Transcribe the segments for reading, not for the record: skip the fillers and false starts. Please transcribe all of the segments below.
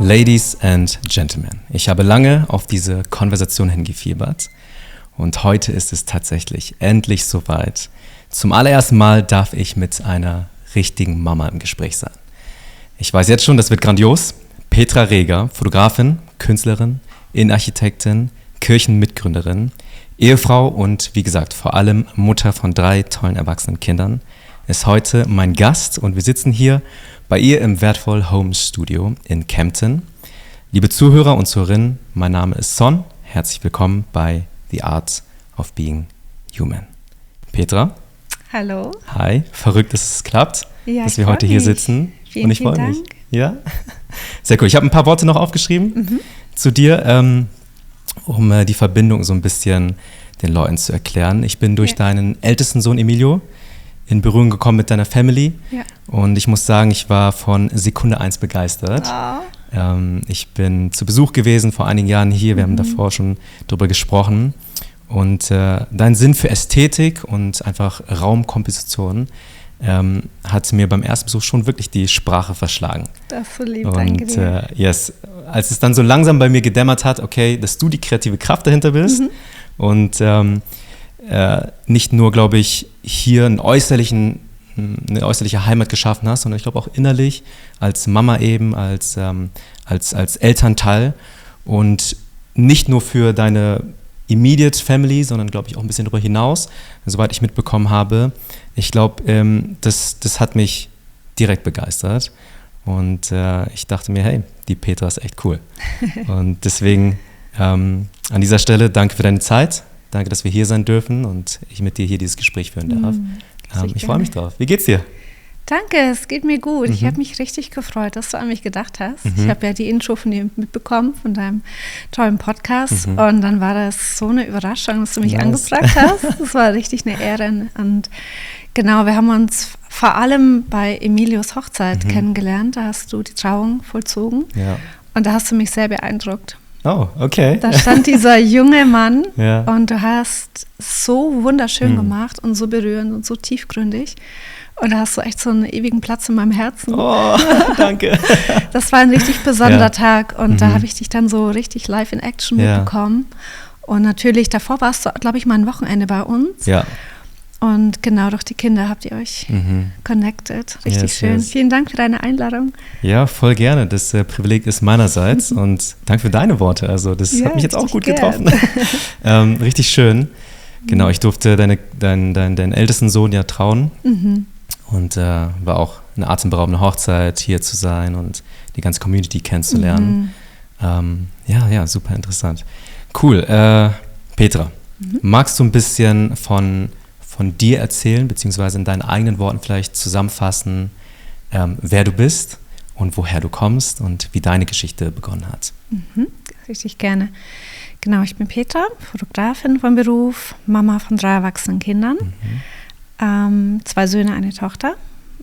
Ladies and Gentlemen, ich habe lange auf diese Konversation hingefiebert und heute ist es tatsächlich endlich soweit. Zum allerersten Mal darf ich mit einer richtigen Mama im Gespräch sein. Ich weiß jetzt schon, das wird grandios. Petra Reger, Fotografin, Künstlerin, Innenarchitektin, Kirchenmitgründerin, Ehefrau und wie gesagt vor allem Mutter von 3 tollen erwachsenen Kindern, ist heute mein Gast und wir sitzen hier bei ihr im Wertvoll Home Studio in Kempten. Liebe Zuhörer und Zuhörerinnen, mein Name ist Son. Herzlich willkommen bei The Art of Being Human. Petra. Hallo. Hi, verrückt, dass es klappt, ja, dass wir heute hier sitzen. Vielen, und ich freue mich. Dank. Ja, sehr cool. Ich habe ein paar Worte noch aufgeschrieben zu dir, um die Verbindung so ein bisschen den Leuten zu erklären. Ich bin durch deinen ältesten Sohn Emilio in Berührung gekommen mit deiner Family. Ja. Und ich muss sagen, ich war von Sekunde 1 begeistert. Oh. Ich bin zu Besuch gewesen vor einigen Jahren hier. Wir haben davor schon drüber gesprochen. Und dein Sinn für Ästhetik und einfach Raumkomposition hat mir beim ersten Besuch schon wirklich die Sprache verschlagen. Das ist so lieb, danke dir. Yes, als es dann so langsam bei mir gedämmert hat, okay, dass du die kreative Kraft dahinter bist und nicht nur, glaube ich, hier eine äußerliche Heimat geschaffen hast, sondern ich glaube auch innerlich als Mama eben, als Elternteil und nicht nur für deine Immediate Family, sondern glaube ich auch ein bisschen darüber hinaus, soweit ich mitbekommen habe. Ich glaube, das hat mich direkt begeistert und ich dachte mir, hey, die Petra ist echt cool. Und deswegen an dieser Stelle danke für deine Zeit. Danke, dass wir hier sein dürfen und ich mit dir hier dieses Gespräch führen darf. Ich freue mich drauf. Wie geht's dir? Danke, es geht mir gut. Ich habe mich richtig gefreut, dass du an mich gedacht hast. Ich habe ja die Intro von dir mitbekommen, von deinem tollen Podcast. Und dann war das so eine Überraschung, dass du mich angefragt hast. Das war richtig eine Ehre. Und genau, wir haben uns vor allem bei Emilios Hochzeit kennengelernt. Da hast du die Trauung vollzogen. Ja. Und da hast du mich sehr beeindruckt. Oh, okay. Da stand dieser junge Mann und du hast so wunderschön gemacht und so berührend und so tiefgründig. Und da hast du echt so einen ewigen Platz in meinem Herzen. Oh, danke. Das war ein richtig besonderer Tag und da habe ich dich dann so richtig live in Action mitbekommen. Und natürlich, davor warst du, glaube ich, mal ein Wochenende bei uns. Ja. Und genau durch die Kinder habt ihr euch connected. Richtig schön. Yes. Vielen Dank für deine Einladung. Ja, voll gerne. Das Privileg ist meinerseits und danke für deine Worte. Also das hat mich jetzt auch gut getroffen. Richtig schön. Genau, ich durfte deinen ältesten Sohn ja trauen und war auch eine atemberaubende Hochzeit, hier zu sein und die ganze Community kennenzulernen. Ja, super interessant. Cool. Petra, magst du ein bisschen von dir erzählen, beziehungsweise in deinen eigenen Worten vielleicht zusammenfassen, wer du bist und woher du kommst und wie deine Geschichte begonnen hat? Richtig gerne. Genau, ich bin Petra, Fotografin von Beruf, Mama von 3 erwachsenen Kindern, 2 Söhne, eine Tochter.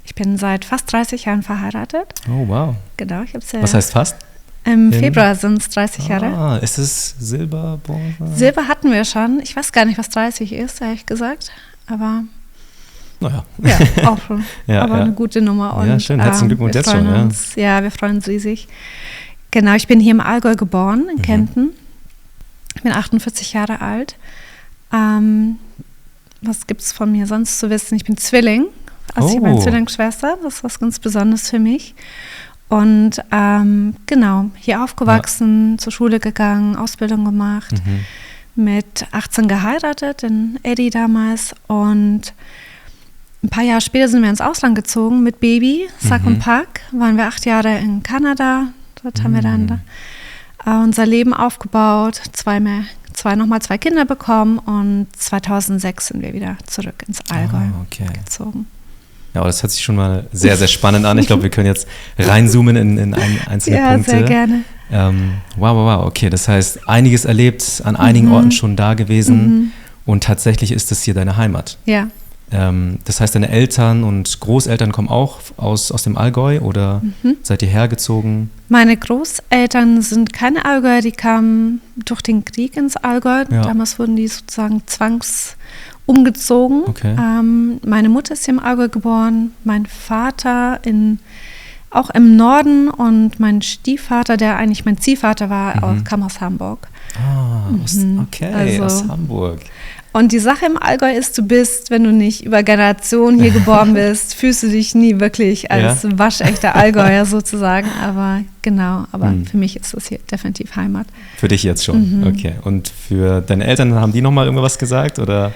Ich bin seit fast 30 Jahren verheiratet. Oh, wow. Genau, ich habe es Was heißt fast? Im Februar sind es 30 Jahre. Ist es Silber, Bronze? Silber hatten wir schon. Ich weiß gar nicht, was 30 ist, ehrlich gesagt. Aber naja. Ja, auch schon. Aber eine gute Nummer. Und, ja, schön. Herzlichen Glückwunsch jetzt schon. Wir freuen uns riesig. Genau, ich bin hier im Allgäu geboren, in Kempten. Ich bin 48 Jahre alt. Was gibt es von mir sonst zu wissen? Ich bin Zwilling. Also ich habe eine Zwillingsschwester. Das ist was ganz Besonderes für mich. Und genau, hier aufgewachsen, zur Schule gegangen, Ausbildung gemacht. Mit 18 geheiratet, in Eddie damals. Und ein paar Jahre später sind wir ins Ausland gezogen mit Baby, Sack und Pack. Waren wir 8 Jahre in Kanada. Dort haben wir dann unser Leben aufgebaut, nochmal 2 Kinder bekommen und 2006 sind wir wieder zurück ins Allgäu gezogen. Ja, das hört sich schon mal sehr, sehr spannend an. Ich glaube, wir können jetzt reinzoomen in einzelne Punkte. Ja, sehr gerne. Wow. Okay, das heißt, einiges erlebt, an einigen Orten schon da gewesen und tatsächlich ist das hier deine Heimat. Ja. Das heißt, deine Eltern und Großeltern kommen auch aus dem Allgäu oder seid ihr hergezogen? Meine Großeltern sind keine Allgäuer, die kamen durch den Krieg ins Allgäu. Ja. Damals wurden die sozusagen umgezogen. Okay. Meine Mutter ist hier im Allgäu geboren, mein Vater in auch im Norden und mein Stiefvater, der eigentlich mein Ziehvater war, kam aus Hamburg. Okay, aus Hamburg. Und die Sache im Allgäu ist, du bist, wenn du nicht über Generationen hier geboren bist, fühlst du dich nie wirklich als waschechter Allgäuer sozusagen. Aber für mich ist das hier definitiv Heimat. Für dich jetzt schon, okay. Und für deine Eltern, haben die nochmal irgendwas gesagt, oder?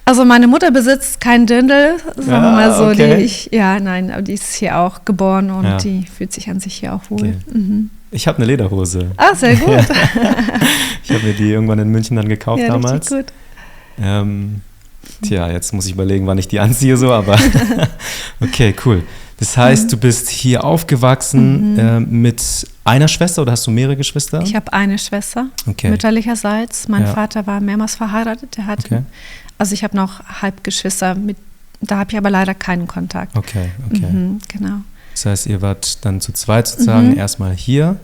Also meine Mutter besitzt kein Dirndl, sagen wir mal so. Okay. Aber die ist hier auch geboren und die fühlt sich an sich hier auch wohl. Okay. Ich habe eine Lederhose. Ah, sehr gut. Ich habe mir die irgendwann in München dann gekauft damals. Richtig gut. Jetzt muss ich überlegen, wann ich die anziehe, so, aber okay, cool. Das heißt, du bist hier aufgewachsen mit einer Schwester oder hast du mehrere Geschwister? Ich habe eine Schwester, mütterlicherseits. Mein Vater war mehrmals verheiratet. Also ich habe noch Halbgeschwister, da habe ich aber leider keinen Kontakt. Okay. Genau. Das heißt, ihr wart dann zu zweit sozusagen erstmal hier.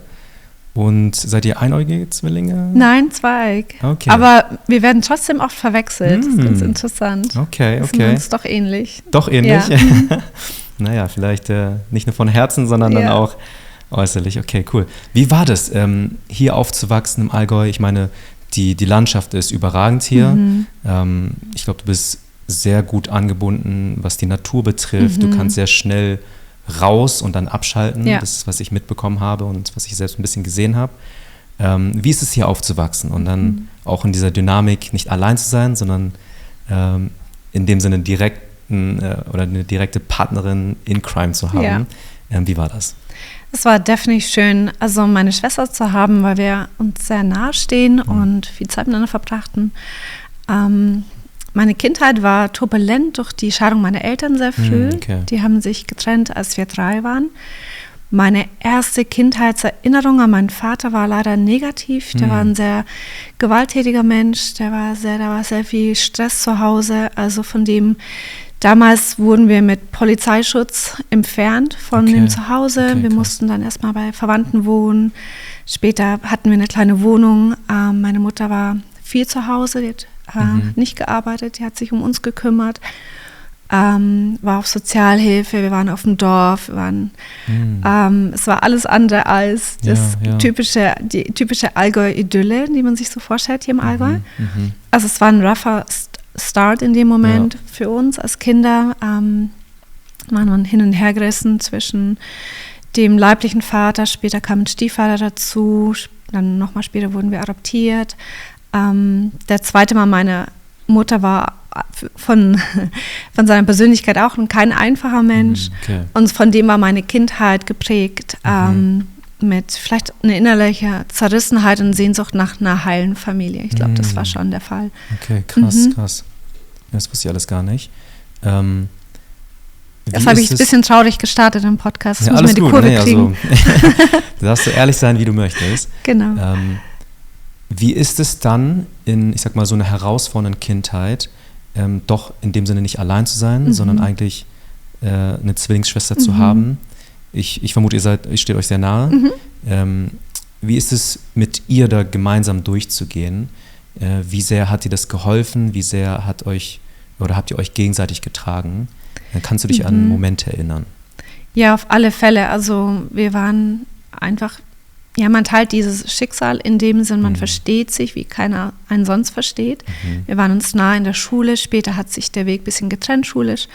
Und seid ihr einäugige Zwillinge? Nein, zweieig. Okay. Aber wir werden trotzdem oft verwechselt. Das ist ganz interessant. Okay. Sind uns doch ähnlich. Doch ähnlich? Ja. Naja, vielleicht nicht nur von Herzen, sondern dann auch äußerlich. Okay, cool. Wie war das, hier aufzuwachsen im Allgäu? Ich meine, die Landschaft ist überragend hier. Ich glaube, du bist sehr gut angebunden, was die Natur betrifft. Du kannst sehr schnell raus und dann abschalten. Ja. Das ist, was ich mitbekommen habe und was ich selbst ein bisschen gesehen habe. Wie ist es hier aufzuwachsen und dann auch in dieser Dynamik nicht allein zu sein, sondern in dem Sinne eine direkte Partnerin in Crime zu haben. Ja. Wie war das? Es war definitiv schön, also meine Schwester zu haben, weil wir uns sehr nahe stehen und viel Zeit miteinander verbrachten. Meine Kindheit war turbulent durch die Scheidung meiner Eltern sehr früh. Okay. Die haben sich getrennt, als wir 3 waren. Meine erste Kindheitserinnerung an meinen Vater war leider negativ. Der war ein sehr gewalttätiger Mensch. Da war sehr viel Stress zu Hause. Also damals wurden wir mit Polizeischutz entfernt von dem Zuhause. Wir mussten dann erstmal bei Verwandten wohnen. Später hatten wir eine kleine Wohnung. Meine Mutter war viel zu Hause. Die hat nicht gearbeitet, die hat sich um uns gekümmert, war auf Sozialhilfe, wir waren auf dem Dorf, es war alles andere als die typische Allgäu-Idylle, die man sich so vorstellt hier im Allgäu. Also es war ein rougher Start in dem Moment für uns als Kinder. Waren wir hin und her gerissen zwischen dem leiblichen Vater, später kam ein Stiefvater dazu, dann nochmal später wurden wir adoptiert. Der zweite Mal, meine Mutter war von seiner Persönlichkeit auch kein einfacher Mensch. Okay. Und von dem war meine Kindheit geprägt mit vielleicht einer innerlichen Zerrissenheit und Sehnsucht nach einer heilen Familie. Ich glaube, das war schon der Fall. Okay, krass. Das wusste ich alles gar nicht. Das habe ich ein bisschen traurig gestartet im Podcast. Das muss mir die Kurve kriegen. Also, da darfst du ehrlich sein, wie du möchtest. Genau. Wie ist es dann in, ich sag mal, so einer herausfordernden Kindheit, doch in dem Sinne nicht allein zu sein, sondern eigentlich eine Zwillingsschwester zu haben? Ich vermute, ihr steht euch sehr nahe. Wie ist es, mit ihr da gemeinsam durchzugehen? Wie sehr hat dir das geholfen? Wie sehr habt ihr euch gegenseitig getragen? Dann kannst du dich an Momente erinnern. Ja, auf alle Fälle. Also wir waren einfach, man teilt dieses Schicksal in dem Sinn, man versteht sich, wie keiner einen sonst versteht. Wir waren uns nah in der Schule, später hat sich der Weg ein bisschen getrennt schulisch,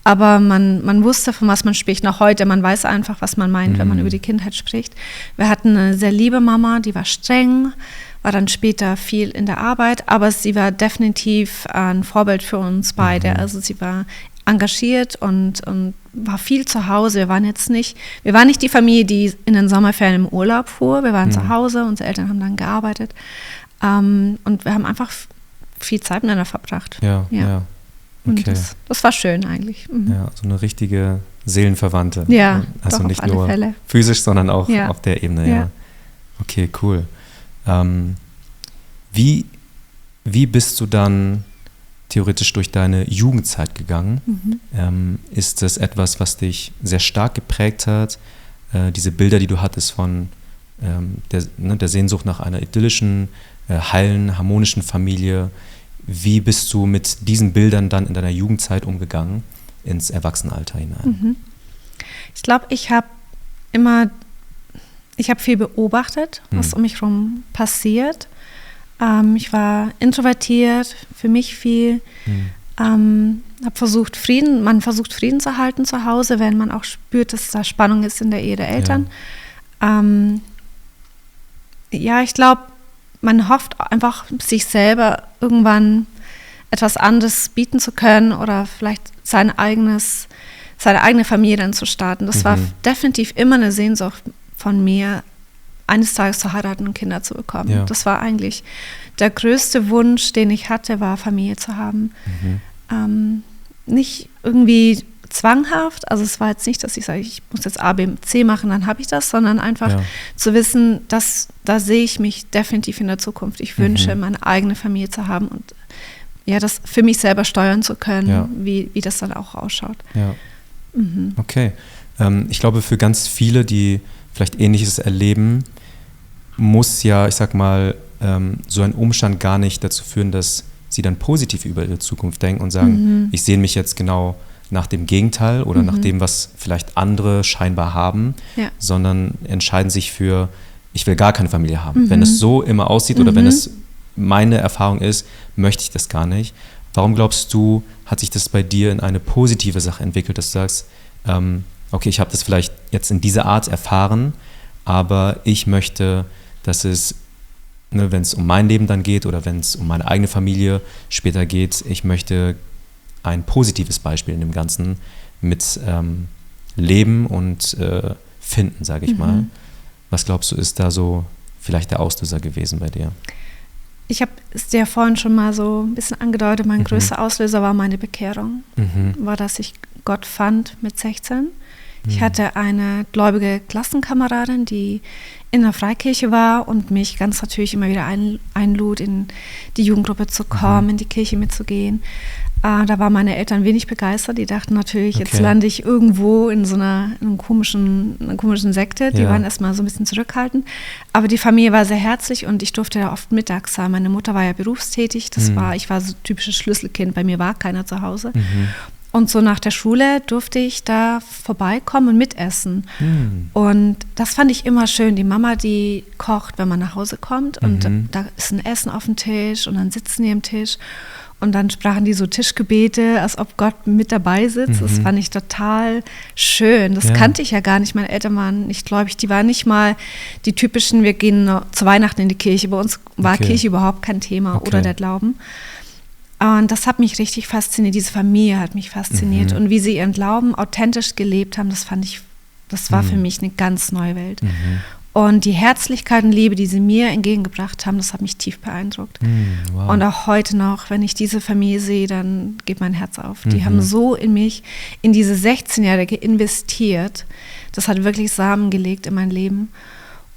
aber man wusste, von was man spricht. Noch heute, man weiß einfach, was man meint, wenn man über die Kindheit spricht. Wir hatten eine sehr liebe Mama, die war streng, war dann später viel in der Arbeit, aber sie war definitiv ein Vorbild für uns beide. Also sie war engagiert und war viel zu Hause. Wir waren nicht die Familie, die in den Sommerferien im Urlaub fuhr. Wir waren zu Hause, unsere Eltern haben dann gearbeitet. Und wir haben einfach viel Zeit miteinander verbracht. Ja. Okay. Und das war schön eigentlich. Ja, so eine richtige Seelenverwandte. Ja, also doch, nicht auf alle nur Fälle. Physisch, sondern auch auf der Ebene. Ja. Okay, cool. Wie bist du dann theoretisch durch deine Jugendzeit gegangen? Ist das etwas, was dich sehr stark geprägt hat? Diese Bilder, die du hattest von der Sehnsucht nach einer idyllischen, heilen, harmonischen Familie. Wie bist du mit diesen Bildern dann in deiner Jugendzeit umgegangen, ins Erwachsenenalter hinein? Ich glaube, ich habe ich habe viel beobachtet, was um mich herum passiert. Ich war introvertiert, für mich viel. Man versucht Frieden zu halten zu Hause, wenn man auch spürt, dass da Spannung ist in der Ehe der Eltern. Ich glaube, man hofft einfach, sich selber irgendwann etwas anderes bieten zu können oder vielleicht seine eigene Familie dann zu starten. Das war definitiv immer eine Sehnsucht von mir, eines Tages zu heiraten und Kinder zu bekommen. Ja. Das war eigentlich der größte Wunsch, den ich hatte, war Familie zu haben. Nicht irgendwie zwanghaft, also es war jetzt nicht, dass ich sage, ich muss jetzt A, B, C machen, dann habe ich das, sondern einfach zu wissen, dass da sehe ich mich definitiv in der Zukunft. Ich wünsche, meine eigene Familie zu haben und das für mich selber steuern zu können, wie das dann auch ausschaut. Ja. Okay. Ich glaube, für ganz viele, die vielleicht Ähnliches erleben, muss ja, ich sag mal, so ein Umstand gar nicht dazu führen, dass sie dann positiv über ihre Zukunft denken und sagen, ich sehne mich jetzt genau nach dem Gegenteil oder nach dem, was vielleicht andere scheinbar haben, sondern entscheiden sich für, ich will gar keine Familie haben. Wenn es so immer aussieht oder wenn es meine Erfahrung ist, möchte ich das gar nicht. Warum glaubst du, hat sich das bei dir in eine positive Sache entwickelt, dass du sagst, okay, ich habe das vielleicht jetzt in dieser Art erfahren, aber ich möchte, dass es, wenn es um mein Leben dann geht oder wenn es um meine eigene Familie später geht, ich möchte ein positives Beispiel in dem Ganzen mit leben und finden, sage ich mal. Was glaubst du, ist da so vielleicht der Auslöser gewesen bei dir? Ich habe es dir vorhin schon mal so ein bisschen angedeutet, mein größter Auslöser war meine Bekehrung. War, dass ich Gott fand mit 16. Ich hatte eine gläubige Klassenkameradin, die in der Freikirche war und mich ganz natürlich immer wieder einlud, in die Jugendgruppe zu kommen, in die Kirche mitzugehen. Da waren meine Eltern wenig begeistert. Die dachten natürlich, jetzt lande ich irgendwo in so einer komischen Sekte. Die waren erstmal so ein bisschen zurückhaltend. Aber die Familie war sehr herzlich und ich durfte da oft mittags sein. Meine Mutter war ja berufstätig. Ich war so typisches Schlüsselkind. Bei mir war keiner zu Hause. Und so nach der Schule durfte ich da vorbeikommen und mitessen. Und das fand ich immer schön. Die Mama, die kocht, wenn man nach Hause kommt. Und da ist ein Essen auf dem Tisch und dann sitzen die am Tisch. Und dann sprachen die so Tischgebete, als ob Gott mit dabei sitzt. Das fand ich total schön. Das kannte ich ja gar nicht. Meine Eltern waren nicht gläubig. Die waren nicht mal die typischen, wir gehen zu Weihnachten in die Kirche. Bei uns war Kirche überhaupt kein Thema oder der Glauben. Und das hat mich richtig fasziniert. Diese Familie hat mich fasziniert. Und wie sie ihren Glauben authentisch gelebt haben, das war für mich eine ganz neue Welt. Und die Herzlichkeit und Liebe, die sie mir entgegengebracht haben, das hat mich tief beeindruckt. Wow. Und auch heute noch, wenn ich diese Familie sehe, dann geht mein Herz auf. Die haben so in mich, in diese 16-Jährige investiert. Das hat wirklich Samen gelegt in mein Leben.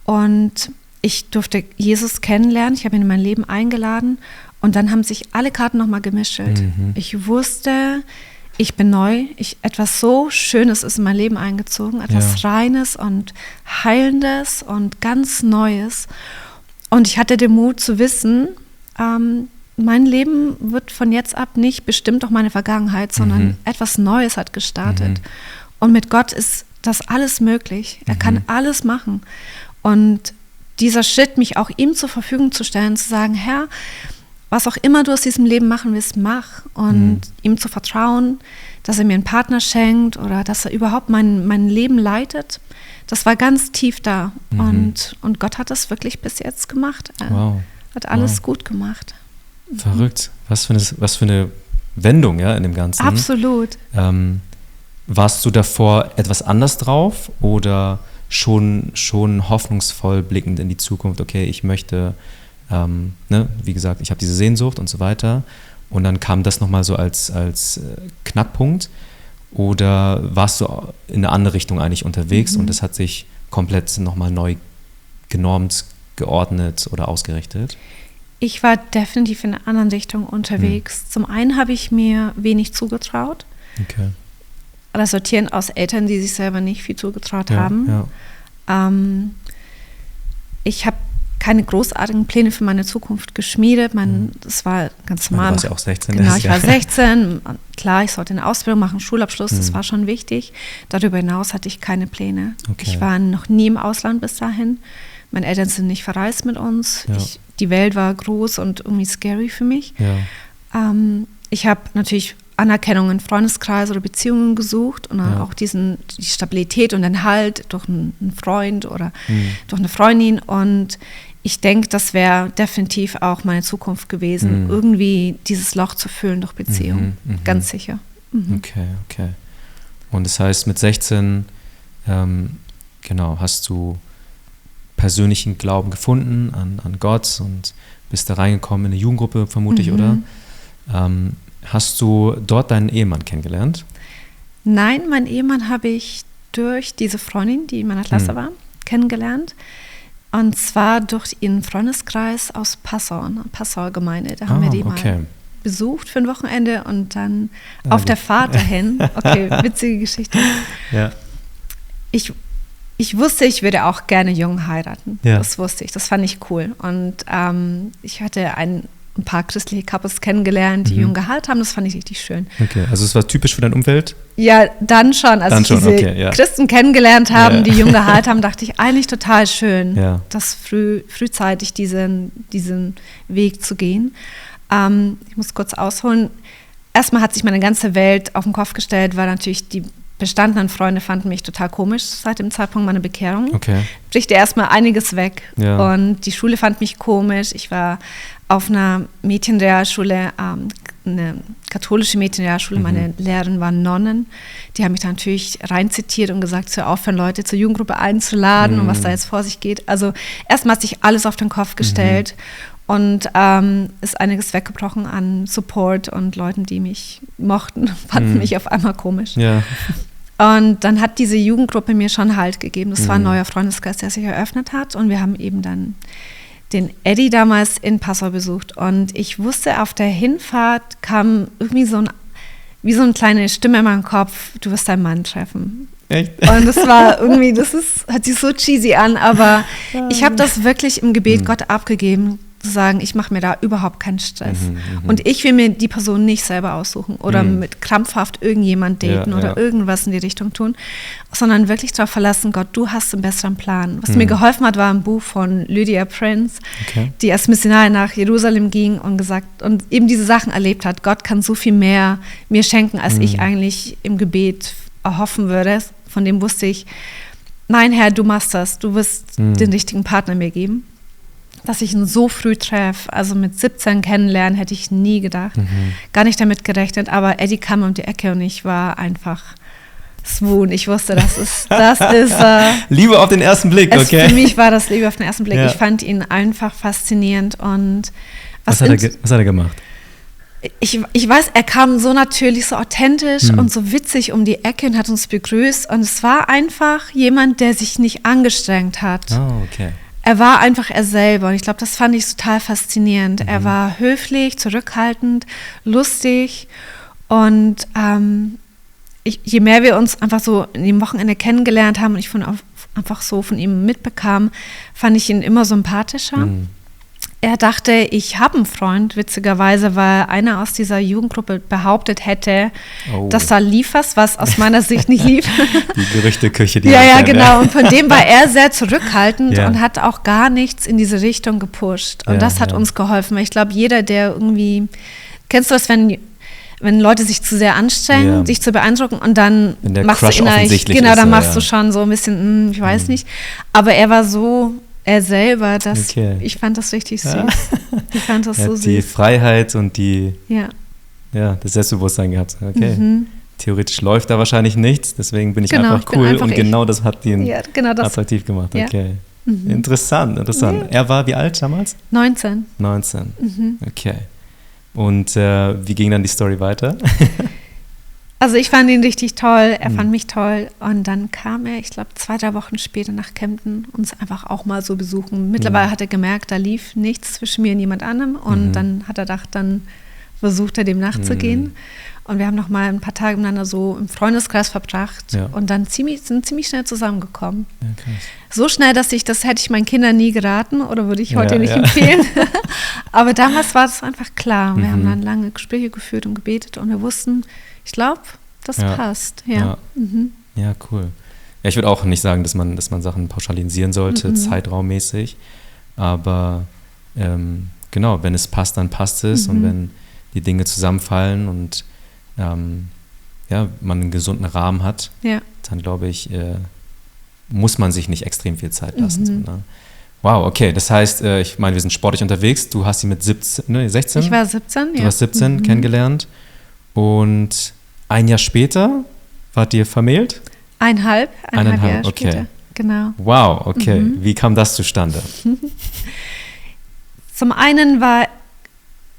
Und ich durfte Jesus kennenlernen. Ich habe ihn in mein Leben eingeladen. Und dann haben sich alle Karten nochmal gemischt. Ich wusste, ich bin neu. Etwas so Schönes ist in mein Leben eingezogen. Etwas Reines und Heilendes und ganz Neues. Und ich hatte den Mut zu wissen, mein Leben wird von jetzt ab nicht bestimmt auch meine Vergangenheit, sondern etwas Neues hat gestartet. Und mit Gott ist das alles möglich. Er kann alles machen. Und dieser Schritt, mich auch ihm zur Verfügung zu stellen, zu sagen, Herr, was auch immer du aus diesem Leben machen willst, mach. Und ihm zu vertrauen, dass er mir einen Partner schenkt oder dass er überhaupt mein Leben leitet, das war ganz tief da. Und Gott hat das wirklich bis jetzt gemacht. Er hat alles gut gemacht. Verrückt. Was für eine Wendung, in dem Ganzen. Absolut. Warst du davor etwas anders drauf oder schon hoffnungsvoll blickend in die Zukunft? Okay, ich möchte... wie gesagt, ich habe diese Sehnsucht und so weiter. Und dann kam das nochmal so als Knackpunkt. Oder warst du in eine andere Richtung eigentlich unterwegs und das hat sich komplett nochmal neu genormt, geordnet oder ausgerichtet? Ich war definitiv in einer anderen Richtung unterwegs. Zum einen habe ich mir wenig zugetraut. Okay. Resultierend aus Eltern, die sich selber nicht viel zugetraut haben. Ich habe keine großartigen Pläne für meine Zukunft geschmiedet. Das war ganz normal. Du warst ja auch 16. Genau, ich war 16. Klar, ich sollte eine Ausbildung machen, Schulabschluss, das war schon wichtig. Darüber hinaus hatte ich keine Pläne. Okay. Ich war noch nie im Ausland bis dahin. Meine Eltern sind nicht verreist mit uns. Ja. Die Welt war groß und irgendwie scary für mich. Ja. Ich habe natürlich Anerkennung in Freundeskreis oder Beziehungen gesucht und auch die Stabilität und den Halt durch einen Freund oder durch eine Freundin. Und ich denke, das wäre definitiv auch meine Zukunft gewesen, irgendwie dieses Loch zu füllen durch Beziehung. Ganz sicher. Okay. Und das heißt, mit 16 hast du persönlichen Glauben gefunden an Gott und bist da reingekommen in eine Jugendgruppe, vermutlich, oder? Hast du dort deinen Ehemann kennengelernt? Nein, meinen Ehemann habe ich durch diese Freundin, die in meiner Klasse war, kennengelernt. Und zwar durch ihren Freundeskreis aus Passau, eine Passauer Gemeinde. Da haben wir die mal besucht für ein Wochenende und dann auf der Fahrt dahin, witzige Geschichte. Ja. Ich wusste, ich würde auch gerne jung heiraten. Ja. Das wusste ich, das fand ich cool. Und ich hatte ein paar christliche Couples kennengelernt, die jung geheiratet haben. Das fand ich richtig schön. Okay, also es war typisch für dein Umfeld? Ja, dann schon. Als ich diese Christen kennengelernt haben, die jung geheiratet haben, dachte ich, eigentlich total schön, das frühzeitig diesen Weg zu gehen. Ich muss kurz ausholen. Erstmal hat sich meine ganze Welt auf den Kopf gestellt, weil natürlich die bestandenen Freunde fanden mich total komisch seit dem Zeitpunkt meiner Bekehrung. Okay. Bricht erstmal einiges weg. Ja. Und die Schule fand mich komisch. Ich war auf einer Mädchenrealschule, eine katholische Mädchenrealschule. Meine Lehrerin waren Nonnen. Die haben mich da natürlich reinzitiert und gesagt, hör auf, Leute zur Jugendgruppe einzuladen und was da jetzt vor sich geht. Also erstmal hat sich alles auf den Kopf gestellt. Und ist einiges weggebrochen an Support und Leuten, die mich mochten, fanden mich auf einmal komisch. Ja. Und dann hat diese Jugendgruppe mir schon Halt gegeben. Das war ein neuer Freundeskreis, der sich eröffnet hat. Und wir haben eben dann den Eddie damals in Passau besucht. Und ich wusste, auf der Hinfahrt kam irgendwie wie so eine kleine Stimme in meinem Kopf, du wirst deinen Mann treffen. Echt? Und das war irgendwie, hört sich so cheesy an, aber ich habe das wirklich im Gebet Gott abgegeben, zu sagen, ich mache mir da überhaupt keinen Stress. Und ich will mir die Person nicht selber aussuchen oder mit krampfhaft irgendjemand daten oder irgendwas in die Richtung tun, sondern wirklich darauf verlassen, Gott, du hast einen besseren Plan. Was mir geholfen hat, war ein Buch von Lydia Prince, die als Missionarin nach Jerusalem ging und eben diese Sachen erlebt hat. Gott kann so viel mehr mir schenken, als ich eigentlich im Gebet erhoffen würde. Von dem wusste ich, nein, Herr, du machst das. Du wirst den richtigen Partner mir geben. Dass ich ihn so früh treffe, also mit 17 kennenlernen, hätte ich nie gedacht. Gar nicht damit gerechnet, aber Eddie kam um die Ecke und ich war einfach swoon. Ich wusste, das ist Liebe auf den ersten Blick, okay? Für mich war das Liebe auf den ersten Blick. Ja. Ich fand ihn einfach faszinierend. Und was hat er gemacht? Ich weiß, er kam so natürlich, so authentisch und so witzig um die Ecke und hat uns begrüßt. Und es war einfach jemand, der sich nicht angestrengt hat. Oh, okay. Er war einfach er selber und ich glaube, das fand ich total faszinierend. Er war höflich, zurückhaltend, lustig und je mehr wir uns einfach so in dem Wochenende kennengelernt haben und ich einfach so von ihm mitbekam, fand ich ihn immer sympathischer. Er dachte, ich habe einen Freund, witzigerweise, weil einer aus dieser Jugendgruppe behauptet hätte, dass da lief was aus meiner Sicht nicht lief. Die Gerüchteküche, die ja, genau. Und von dem war er sehr zurückhaltend und hat auch gar nichts in diese Richtung gepusht. Und das hat uns geholfen. Weil ich glaube, jeder, der irgendwie, kennst du das, wenn Leute sich zu sehr anstrengen, sich zu beeindrucken und dann machst du innerlich, genau, dann machst du schon so ein bisschen, ich weiß nicht. Aber er war so er selber, ich fand das richtig süß. Ich fand das so süß. Die Freiheit und das Selbstbewusstsein gehabt. Okay. Theoretisch läuft da wahrscheinlich nichts, deswegen bin ich einfach cool und genau das hat ihn attraktiv gemacht. Okay. Interessant. Ja. Er war wie alt damals? 19. Okay. Und wie ging dann die Story weiter? Also ich fand ihn richtig toll, er fand mich toll und dann kam er, ich glaube 2-3 Wochen später nach Kempten, uns einfach auch mal so besuchen. Mittlerweile hat er gemerkt, da lief nichts zwischen mir und jemand anderem und dann hat er gedacht, dann versucht er dem nachzugehen Und wir haben noch mal ein paar Tage miteinander so im Freundeskreis verbracht und dann sind ziemlich schnell zusammengekommen. Ja, krass. So schnell, das hätte ich meinen Kindern nie geraten oder würde ich heute nicht empfehlen. Aber damals war das einfach klar. Wir haben dann lange Gespräche geführt und gebetet und wir wussten, ich glaube, das passt. Ja, cool. Ja, ich würde auch nicht sagen, dass man Sachen pauschalisieren sollte, zeitraummäßig. Aber genau, wenn es passt, dann passt es. Und wenn die Dinge zusammenfallen und man einen gesunden Rahmen hat, dann glaube ich, muss man sich nicht extrem viel Zeit lassen. So, ne? Wow, okay. Das heißt, ich meine, wir sind sportlich unterwegs. Du hast sie mit 16? Ich war 17, Du warst 17 kennengelernt. Und ein Jahr später wart ihr vermählt? Eineinhalb Jahre okay. Später, genau. Wow, okay. Wie kam das zustande? Zum einen war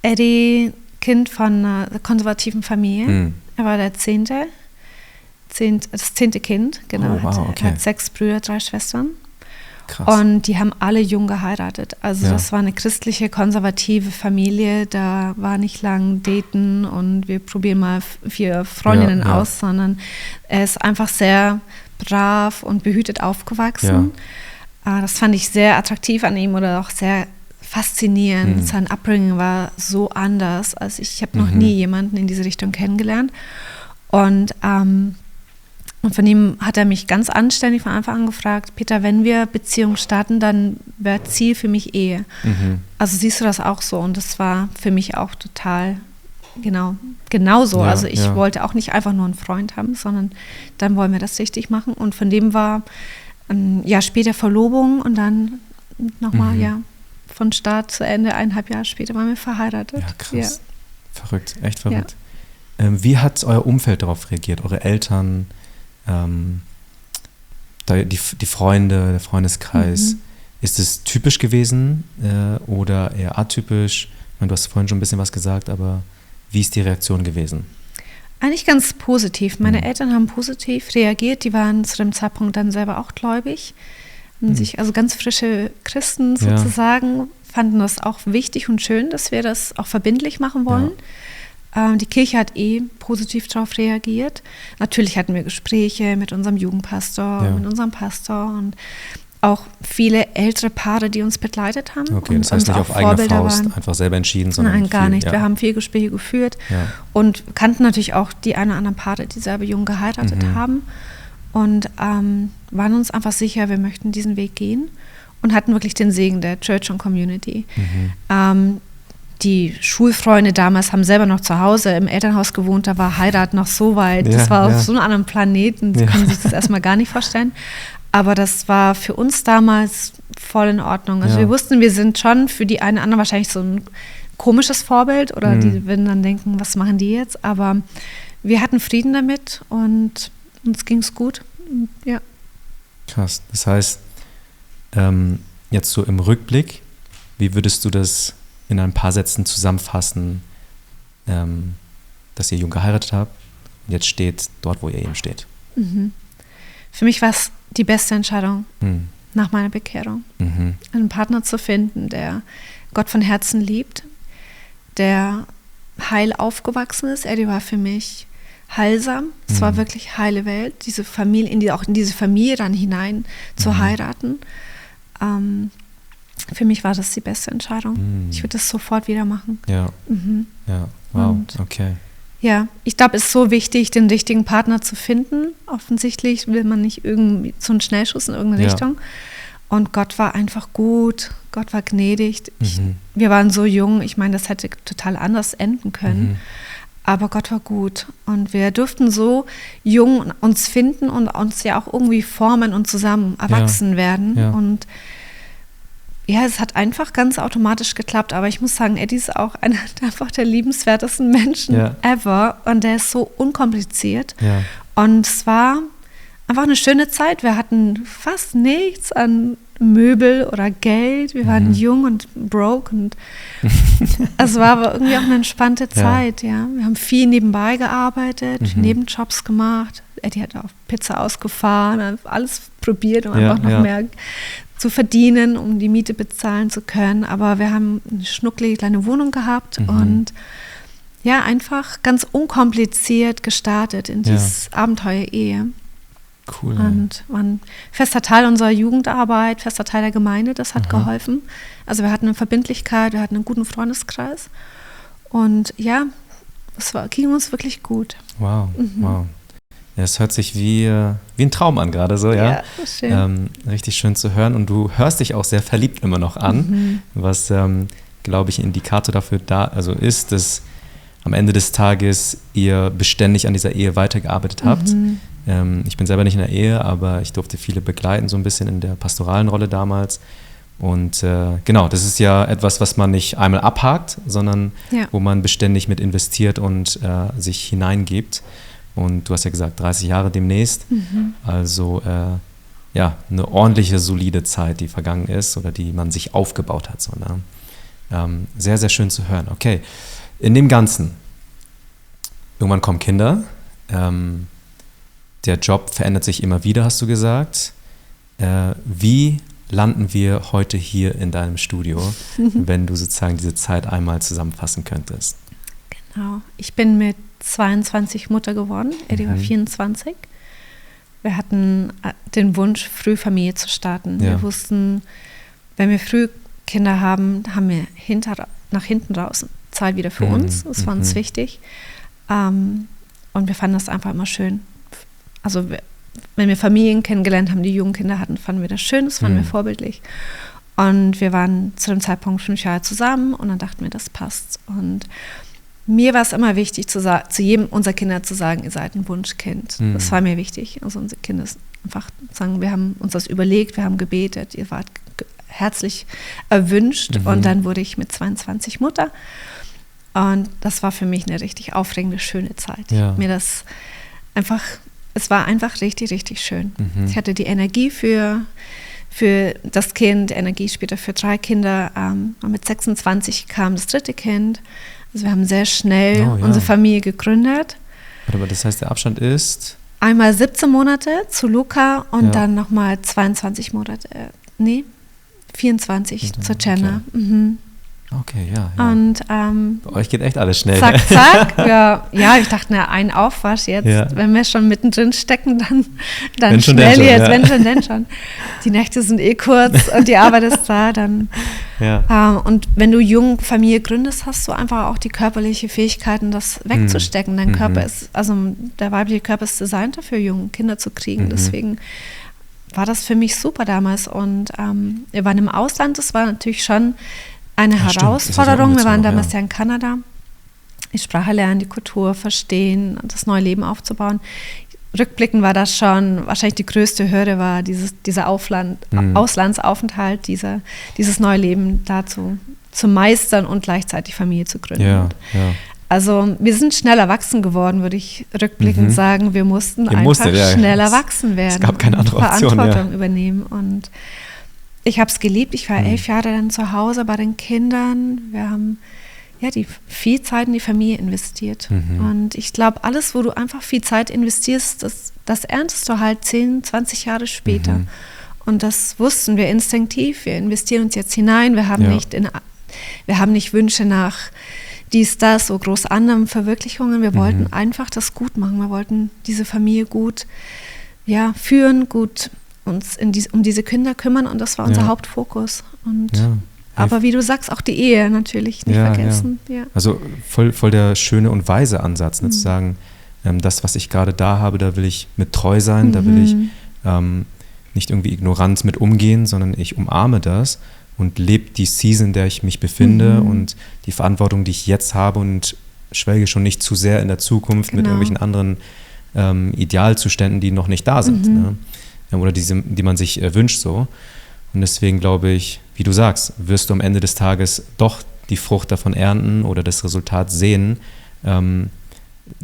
Eddie Kind von einer konservativen Familie. Er war das 10. Kind, genau. Oh, wow, okay. Er hat 6 Brüder, 3 Schwestern. Krass. Und die haben alle jung geheiratet. Also das war eine christliche, konservative Familie. Da war nicht lang daten und wir probieren mal 4 Freundinnen aus, sondern er ist einfach sehr brav und behütet aufgewachsen. Das fand ich sehr attraktiv an ihm oder auch sehr faszinierend. Sein Upbringing war so anders. Also ich habe noch nie jemanden in diese Richtung kennengelernt. Und von ihm hat er mich ganz anständig von Anfang an gefragt, Peter, wenn wir Beziehung starten, dann wäre Ziel für mich Ehe. Also siehst du das auch so? Und das war für mich auch total genauso. Also ich wollte auch nicht einfach nur einen Freund haben, sondern dann wollen wir das richtig machen. Und von dem war ein Jahr später Verlobung und dann nochmal, von Start zu Ende, 1,5 Jahre später waren wir verheiratet. Ja, krass. Verrückt, echt verrückt. Wie hat euer Umfeld darauf reagiert? Eure Eltern, die Freunde, der Freundeskreis? Ist es typisch gewesen oder eher atypisch? Ich meine, du hast vorhin schon ein bisschen was gesagt, aber wie ist die Reaktion gewesen? Eigentlich ganz positiv. Meine Eltern haben positiv reagiert. Die waren zu dem Zeitpunkt dann selber auch gläubig. Also ganz frische Christen sozusagen, fanden das auch wichtig und schön, dass wir das auch verbindlich machen wollen. Die Kirche hat positiv darauf reagiert. Natürlich hatten wir Gespräche mit unserem Jugendpastor, mit unserem Pastor und auch viele ältere Paare, die uns begleitet haben. Okay, und das heißt nicht auf eigene Faust einfach selber entschieden, sondern nein, gar nicht. Wir haben viele Gespräche geführt und kannten natürlich auch die ein oder anderen Paare, die selber jung geheiratet haben und waren uns einfach sicher, wir möchten diesen Weg gehen und hatten wirklich den Segen der Church und Community. Die Schulfreunde damals haben selber noch zu Hause im Elternhaus gewohnt, da war Heirat noch so weit, das war auf so einem anderen Planeten, die können sich das erstmal gar nicht vorstellen. Aber das war für uns damals voll in Ordnung. Also wir wussten, wir sind schon für die einen oder anderen wahrscheinlich so ein komisches Vorbild oder die würden dann denken, was machen die jetzt? Aber wir hatten Frieden damit und uns ging es gut. Ja. Krass. Das heißt, jetzt so im Rückblick, wie würdest du das in ein paar Sätzen zusammenfassen, dass ihr jung geheiratet habt und jetzt steht dort, wo ihr eben steht? Für mich war es die beste Entscheidung nach meiner Bekehrung. Einen Partner zu finden, der Gott von Herzen liebt, der heil aufgewachsen ist. Eddie war für mich heilsam. Es war wirklich heile Welt, diese Familie, auch in diese Familie dann hinein zu heiraten. Für mich war das die beste Entscheidung. Ich würde das sofort wieder machen. Ja, wow, okay. Ja, ich glaube, es ist so wichtig, den richtigen Partner zu finden. Offensichtlich will man nicht irgendwie so einen Schnellschuss in irgendeine Richtung. Und Gott war einfach gut, Gott war gnädig. Wir waren so jung, ich meine, das hätte total anders enden können. Aber Gott war gut. Und wir durften so jung uns finden und uns ja auch irgendwie formen und zusammen erwachsen werden. Und ja, es hat einfach ganz automatisch geklappt, aber ich muss sagen, Eddie ist auch einer einfach der liebenswertesten Menschen ever und der ist so unkompliziert und es war einfach eine schöne Zeit. Wir hatten fast nichts an Möbel oder Geld, wir waren jung und broke und es war aber irgendwie auch eine entspannte Zeit, Wir haben viel nebenbei gearbeitet, Nebenjobs gemacht, Eddie hat auch Pizza ausgefahren, hat alles probiert, um einfach noch mehr zu verdienen, um die Miete bezahlen zu können. Aber wir haben eine schnucklige kleine Wohnung gehabt und einfach ganz unkompliziert gestartet in dieses Abenteuer-Ehe. Cool. Und war ein fester Teil unserer Jugendarbeit, fester Teil der Gemeinde, das hat geholfen. Also wir hatten eine Verbindlichkeit, wir hatten einen guten Freundeskreis. Und ging uns wirklich gut. Wow, wow. Ja, es hört sich wie ein Traum an gerade so, ja. Ja, schön. Richtig schön zu hören und du hörst dich auch sehr verliebt immer noch an, was, glaube ich, ein Indikator dafür ist, dass am Ende des Tages ihr beständig an dieser Ehe weitergearbeitet habt. Ich bin selber nicht in der Ehe, aber ich durfte viele begleiten, so ein bisschen in der pastoralen Rolle damals. Und genau, das ist ja etwas, was man nicht einmal abhakt, sondern wo man beständig mit investiert und sich hineingibt. Und du hast ja gesagt, 30 Jahre demnächst. Also eine ordentliche, solide Zeit, die vergangen ist oder die man sich aufgebaut hat. So, ne? Sehr, sehr schön zu hören. Okay, in dem Ganzen, irgendwann kommen Kinder. Der Job verändert sich immer wieder, hast du gesagt. Wie landen wir heute hier in deinem Studio, wenn du sozusagen diese Zeit einmal zusammenfassen könntest? Genau. Ich bin mit 22 Mutter geworden. Eddie war 24. Wir hatten den Wunsch, früh Familie zu starten. Wir wussten, wenn wir früh Kinder haben, haben wir nach hinten raus Zeit wieder für uns. Das war uns wichtig. Und wir fanden das einfach immer schön. Also wenn wir Familien kennengelernt haben, die jungen Kinder hatten, fanden wir das schön, das fanden wir vorbildlich. Und wir waren zu dem Zeitpunkt 5 Jahre zusammen und dann dachten wir, das passt. Und mir war es immer wichtig, zu jedem unserer Kinder zu sagen, ihr seid ein Wunschkind. Das war mir wichtig. Also unsere Kinder einfach sagen, wir haben uns das überlegt, wir haben gebetet, ihr wart herzlich erwünscht. Und dann wurde ich mit 22 Mutter. Und das war für mich eine richtig aufregende, schöne Zeit. Ja. Es war einfach richtig, richtig schön. Ich hatte die Energie für das Kind, Energie später für 3 Kinder. Und mit 26 kam das 3. Kind. Also wir haben sehr schnell unsere Familie gegründet. Aber das heißt, der Abstand ist? Einmal 17 Monate zu Luca und dann nochmal 22 Monate. 24 zur Jenna. Okay, ja. Und bei euch geht echt alles schnell. Zack, zack. Ja, ich dachte, ein Aufwasch jetzt. Ja. Wenn wir schon mittendrin stecken, dann schnell jetzt. Wenn schon, denn schon. Die Nächte sind kurz und die Arbeit ist da. Dann. Ja. Und wenn du jung Familie gründest, hast du einfach auch die körperliche Fähigkeiten, das wegzustecken. Dein Körper der weibliche Körper ist designt dafür, junge Kinder zu kriegen. Deswegen war das für mich super damals. Und wir waren im Ausland. Das war natürlich schon eine Herausforderung. Wir waren damals in Kanada. Die Sprache lernen, die Kultur verstehen, das neue Leben aufzubauen. Rückblickend war das schon, wahrscheinlich die größte Hürde war dieser Auslandsaufenthalt, dieses neue Leben dazu zu meistern und gleichzeitig Familie zu gründen. Ja. Also wir sind schnell erwachsen geworden, würde ich rückblickend sagen. Wir mussten schnell erwachsen werden. Es gab keine andere Option. Verantwortung übernehmen. Und ich habe es geliebt. Ich war 11 Jahre dann zu Hause bei den Kindern. Wir haben viel Zeit in die Familie investiert. Und ich glaube, alles, wo du einfach viel Zeit investierst, das erntest du halt 10, 20 Jahre später. Und das wussten wir instinktiv. Wir investieren uns jetzt hinein. Wir haben nicht Wünsche nach dies, das, so groß anderen Verwirklichungen. Wir wollten einfach das gut machen. Wir wollten diese Familie gut führen, gut uns um diese Kinder kümmern und das war unser Hauptfokus. Und aber wie du sagst, auch die Ehe natürlich nicht vergessen. Ja. Also voll der schöne und weise Ansatz, zu sagen, das, was ich gerade da habe, da will ich mit treu sein, da will ich nicht irgendwie ignorant mit umgehen, sondern ich umarme das und lebe die Season, in der ich mich befinde und die Verantwortung, die ich jetzt habe und schwelge schon nicht zu sehr in der Zukunft mit irgendwelchen anderen Idealzuständen, die noch nicht da sind. Ne? Oder die man sich wünscht so. Und deswegen glaube ich, wie du sagst, wirst du am Ende des Tages doch die Frucht davon ernten oder das Resultat sehen.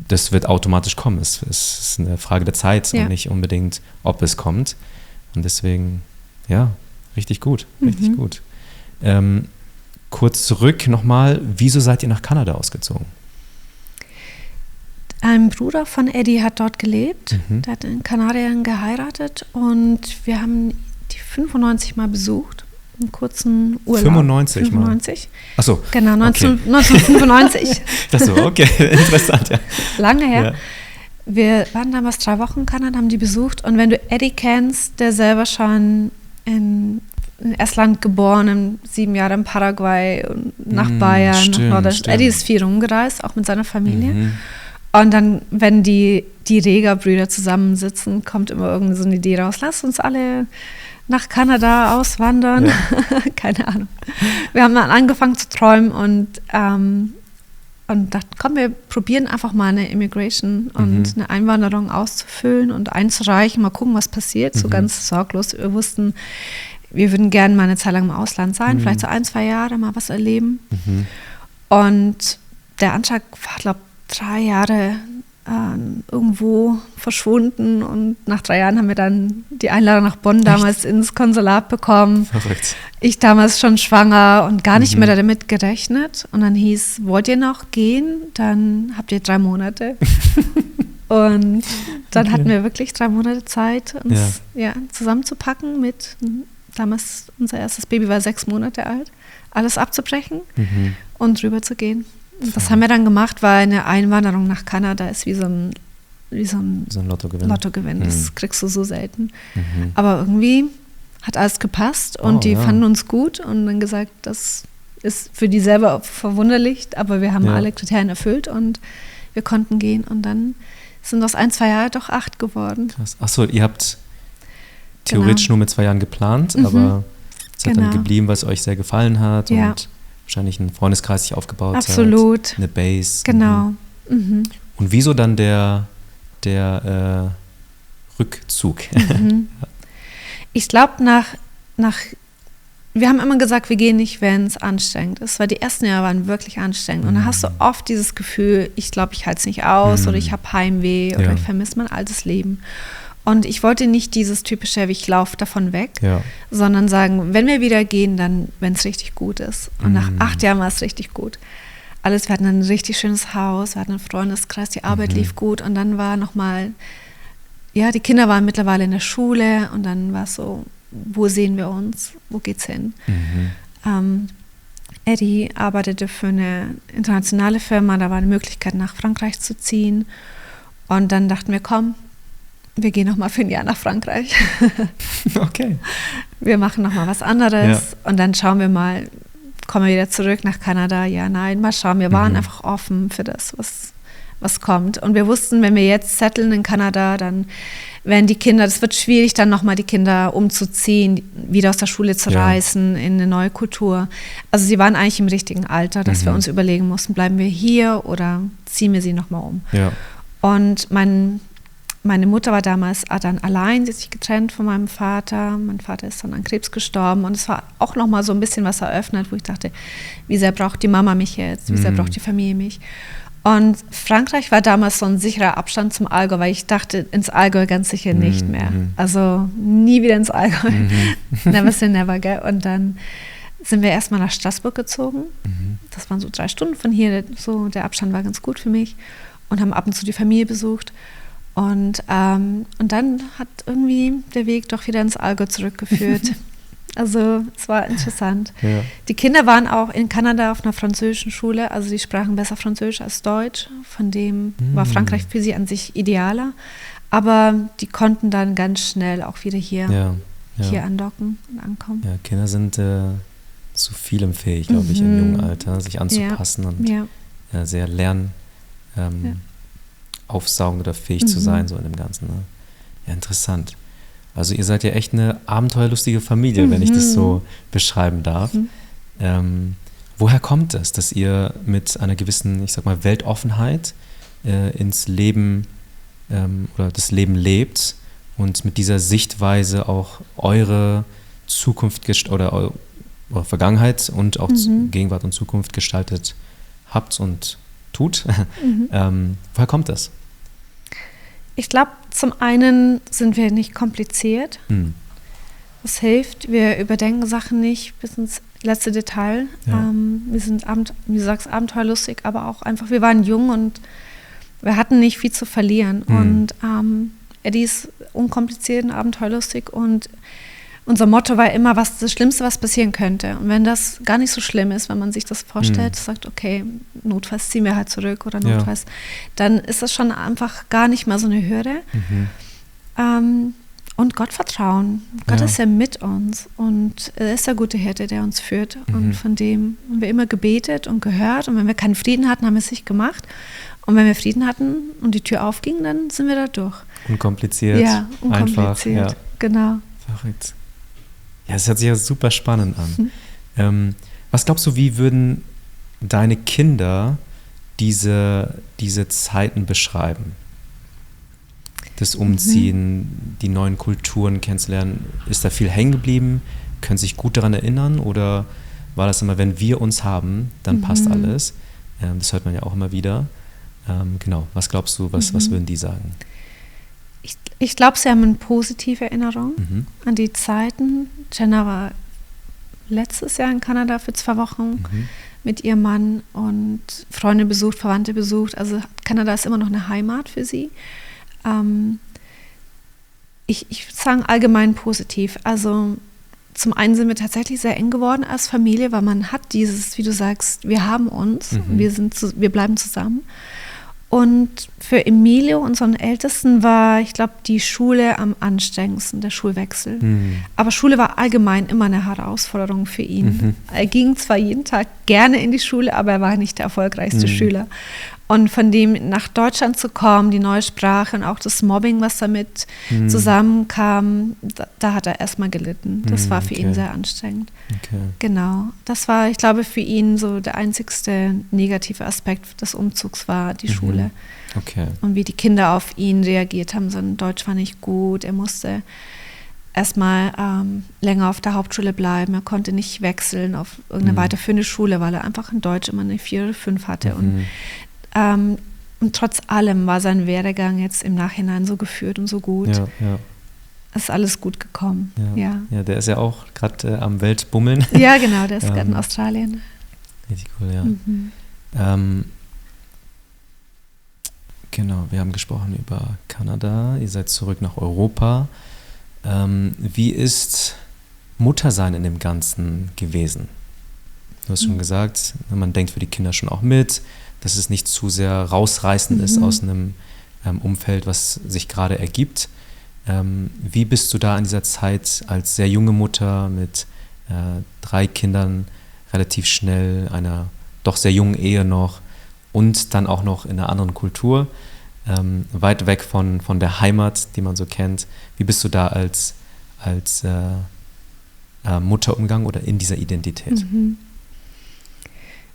Das wird automatisch kommen. Es ist eine Frage der Zeit und nicht unbedingt, ob es kommt. Und deswegen, richtig gut, richtig gut. Kurz zurück nochmal, wieso seid ihr nach Kanada ausgezogen? Ein Bruder von Eddie hat dort gelebt, der hat in Kanadiern geheiratet und wir haben die 95 Mal besucht einen kurzen Urlaub. 95. Achso. Genau, 1995. Das so, okay, interessant, ja. Lange her. Ja. Wir waren damals 3 Wochen in Kanada, haben die besucht. Und wenn du Eddie kennst, der selber schon in Estland geboren, 7 Jahre in Paraguay und nach Bayern. Stimmt. Eddie ist viel rumgereist, auch mit seiner Familie. Und dann, wenn die Rega-Brüder zusammensitzen, kommt immer irgendeine so eine Idee raus, lass uns alle nach Kanada auswandern. Ja. Keine Ahnung. Wir haben dann angefangen zu träumen und dachten, komm, wir probieren einfach mal eine Immigration und eine Einwanderung auszufüllen und einzureichen, mal gucken, was passiert, so ganz sorglos. Wir wussten, wir würden gerne mal eine Zeit lang im Ausland sein, vielleicht so 1-2 Jahre mal was erleben. Und der Antrag war, glaube ich, 3 Jahre irgendwo verschwunden und nach 3 Jahren haben wir dann die Einladung nach Bonn damals ins Konsulat bekommen. Verrückt. Ich damals schon schwanger und gar nicht mehr damit gerechnet. Und dann hieß, wollt ihr noch gehen? Dann habt ihr 3 Monate. Und dann hatten wir wirklich 3 Monate Zeit, uns zusammenzupacken mit, damals unser erstes Baby war 6 Monate alt, alles abzubrechen und rüber zu gehen. Und das haben wir dann gemacht, weil eine Einwanderung nach Kanada ist wie so ein Lottogewinn. Das kriegst du so selten. Aber irgendwie hat alles gepasst und die fanden uns gut und dann gesagt, das ist für die selber verwunderlich, aber wir haben alle Kriterien erfüllt und wir konnten gehen. Und dann sind aus 1-2 Jahren doch 8 geworden. Krass. Achso, ihr habt theoretisch nur mit 2 Jahren geplant, aber es hat dann geblieben, weil es euch sehr gefallen hat und wahrscheinlich einen Freundeskreis sich aufgebaut hat. Absolut. Eine Base. Genau. Und wieso dann der Rückzug? Ich glaube, wir haben immer gesagt, wir gehen nicht, wenn es anstrengend ist, weil die ersten Jahre waren wirklich anstrengend. Und dann hast du oft dieses Gefühl, ich glaube, ich halte es nicht aus oder ich habe Heimweh oder ich vermisse mein altes Leben. Und ich wollte nicht dieses typische, ich laufe davon weg, sondern sagen, wenn wir wieder gehen, dann, wenn es richtig gut ist. Und nach 8 Jahren war es richtig gut. Wir hatten ein richtig schönes Haus, wir hatten einen Freundeskreis, die Arbeit lief gut. Und dann war nochmal, die Kinder waren mittlerweile in der Schule und dann war es so, wo sehen wir uns, wo geht's hin? Eddie arbeitete für eine internationale Firma, da war eine Möglichkeit, nach Frankreich zu ziehen. Und dann dachten wir, komm, wir gehen noch mal für ein Jahr nach Frankreich. Okay. Wir machen noch mal was anderes und dann schauen wir mal, kommen wir wieder zurück nach Kanada? Ja, nein, mal schauen. Wir waren einfach offen für das, was kommt. Und wir wussten, wenn wir jetzt setteln in Kanada, dann werden die Kinder, das wird schwierig, dann noch mal die Kinder umzuziehen, wieder aus der Schule zu reißen in eine neue Kultur. Also sie waren eigentlich im richtigen Alter, dass wir uns überlegen mussten, bleiben wir hier oder ziehen wir sie noch mal um? Ja. Und meine Mutter war damals dann allein, sie hat sich getrennt von meinem Vater. Mein Vater ist dann an Krebs gestorben und es war auch noch mal so ein bisschen was eröffnet, wo ich dachte, wie sehr braucht die Mama mich jetzt, wie sehr braucht die Familie mich. Und Frankreich war damals so ein sicherer Abstand zum Allgäu, weil ich dachte, ins Allgäu ganz sicher nicht mehr. Also nie wieder ins Allgäu. Never say never, gell? Und dann sind wir erstmal nach Straßburg gezogen. Das waren so 3 Stunden von hier, so der Abstand war ganz gut für mich und haben ab und zu die Familie besucht. Und dann hat irgendwie der Weg doch wieder ins Allgäu zurückgeführt. Also es war interessant. Ja. Die Kinder waren auch in Kanada auf einer französischen Schule, also die sprachen besser Französisch als Deutsch. Von dem war Frankreich für sie an sich idealer. Aber die konnten dann ganz schnell auch wieder hier andocken und ankommen. Ja, Kinder sind zu vielem fähig, glaube ich, im jungen Alter, sich anzupassen und sehr aufsaugend oder fähig zu sein, so in dem Ganzen. Ne? Ja, interessant. Also ihr seid ja echt eine abenteuerlustige Familie, wenn ich das so beschreiben darf. Woher kommt es, dass ihr mit einer gewissen, ich sag mal, Weltoffenheit ins Leben oder das Leben lebt und mit dieser Sichtweise auch eure Zukunft oder eure Vergangenheit und auch Gegenwart und Zukunft gestaltet habt und tut? Woher kommt das? Ich glaube, zum einen sind wir nicht kompliziert. Das hilft. Wir überdenken Sachen nicht bis ins letzte Detail. Ja. Wir sind, wie du sagst, abenteuerlustig, aber auch einfach, wir waren jung und wir hatten nicht viel zu verlieren. Und Eddie ist unkompliziert und abenteuerlustig und unser Motto war immer, was das Schlimmste, was passieren könnte. Und wenn das gar nicht so schlimm ist, wenn man sich das vorstellt, sagt, okay, notfalls ziehen wir halt zurück oder notfalls, dann ist das schon einfach gar nicht mehr so eine Hürde. Und Gott vertrauen. Gott ist ja mit uns und er ist der gute Hirte, der uns führt. Und von dem haben wir immer gebetet und gehört. Und wenn wir keinen Frieden hatten, haben wir es nicht gemacht. Und wenn wir Frieden hatten und die Tür aufging, dann sind wir da durch. Unkompliziert. Ja, unkompliziert. Einfach, genau. Verrückt. Ja, es hört sich ja super spannend an. Was glaubst du, wie würden deine Kinder diese Zeiten beschreiben? Das Umziehen, die neuen Kulturen kennenzulernen. Ist da viel hängen geblieben? Können sich gut daran erinnern? Oder war das immer, wenn wir uns haben, dann passt alles? Das hört man ja auch immer wieder. Genau, was glaubst du, was würden die sagen? Ich glaube, sie haben eine positive Erinnerung an die Zeiten. Jenna war letztes Jahr in Kanada für 2 Wochen mit ihrem Mann und Freunde besucht, Verwandte besucht. Also Kanada ist immer noch eine Heimat für sie. Ich würde sagen, allgemein positiv. Also zum einen sind wir tatsächlich sehr eng geworden als Familie, weil man hat dieses, wie du sagst, wir haben uns, wir bleiben zusammen. Und für Emilio, unseren Ältesten, war, ich glaube, die Schule am anstrengendsten, der Schulwechsel. Aber Schule war allgemein immer eine Herausforderung für ihn. Er ging zwar jeden Tag gerne in die Schule, aber er war nicht der erfolgreichste Schüler. Und von dem nach Deutschland zu kommen, die neue Sprache und auch das Mobbing, was damit zusammenkam, da hat er erstmal gelitten. Das war für ihn sehr anstrengend. Genau. Das war, ich glaube, für ihn so der einzigste negative Aspekt des Umzugs war die Schule. Und wie die Kinder auf ihn reagiert haben. Sein Deutsch war nicht gut. Er musste erstmal länger auf der Hauptschule bleiben. Er konnte nicht wechseln auf irgendeine weiterführende Schule, weil er einfach in Deutsch immer eine 4 oder 5 hatte. Und trotz allem war sein Werdegang jetzt im Nachhinein so geführt und so gut. Es ist alles gut gekommen. Ja, der ist ja auch gerade am Weltbummeln. Ja, genau, der ist gerade in Australien. Richtig cool, ja. Genau, wir haben gesprochen über Kanada. Ihr seid zurück nach Europa. Wie ist Muttersein in dem Ganzen gewesen? Du hast schon gesagt, man denkt für die Kinder schon auch mit, dass es nicht zu sehr rausreißend ist aus einem Umfeld, was sich gerade ergibt. Wie bist du da in dieser Zeit als sehr junge Mutter mit 3 Kindern relativ schnell, einer doch sehr jungen Ehe noch und dann auch noch in einer anderen Kultur, weit weg von der Heimat, die man so kennt. Wie bist du da als Mutter umgegangen oder in dieser Identität?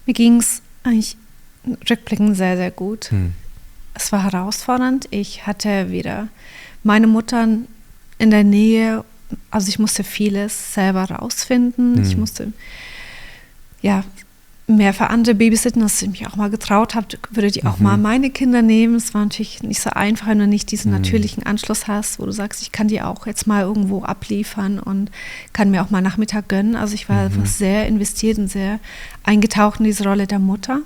Mir ging es eigentlich rückblickend sehr, sehr gut. Es war herausfordernd. Ich hatte wieder meine Mutter in der Nähe, also ich musste vieles selber rausfinden. Ich musste mehr für andere babysitten, dass ich mich auch mal getraut habe, würde ich auch mal meine Kinder nehmen. Es war natürlich nicht so einfach, wenn du nicht diesen natürlichen Anschluss hast, wo du sagst, ich kann die auch jetzt mal irgendwo abliefern und kann mir auch mal Nachmittag gönnen. Also ich war einfach sehr investiert und sehr eingetaucht in diese Rolle der Mutter.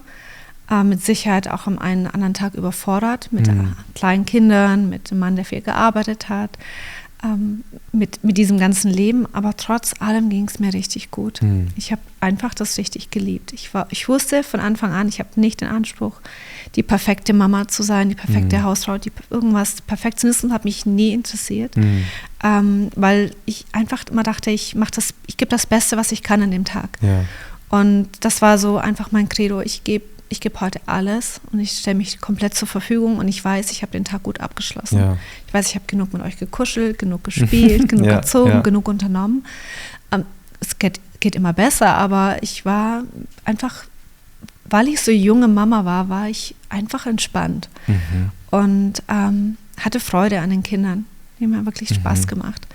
Mit Sicherheit auch am einen anderen Tag überfordert, mit kleinen Kindern, mit einem Mann, der viel gearbeitet hat, mit diesem ganzen Leben. Aber trotz allem ging es mir richtig gut. Ich habe einfach das richtig geliebt. Ich wusste von Anfang an, ich habe nicht den Anspruch, die perfekte Mama zu sein, die perfekte Hausfrau, Perfektionismus hat mich nie interessiert, weil ich einfach immer dachte, ich gebe das Beste, was ich kann an dem Tag. Und das war so einfach mein Credo. Ich gebe heute alles und ich stelle mich komplett zur Verfügung und ich weiß, ich habe den Tag gut abgeschlossen. Ich weiß, ich habe genug mit euch gekuschelt, genug gespielt, genug erzogen, genug unternommen. Es geht immer besser, aber ich war einfach, weil ich so junge Mama war ich einfach entspannt und hatte Freude an den Kindern. Die haben mir wirklich Spaß gemacht.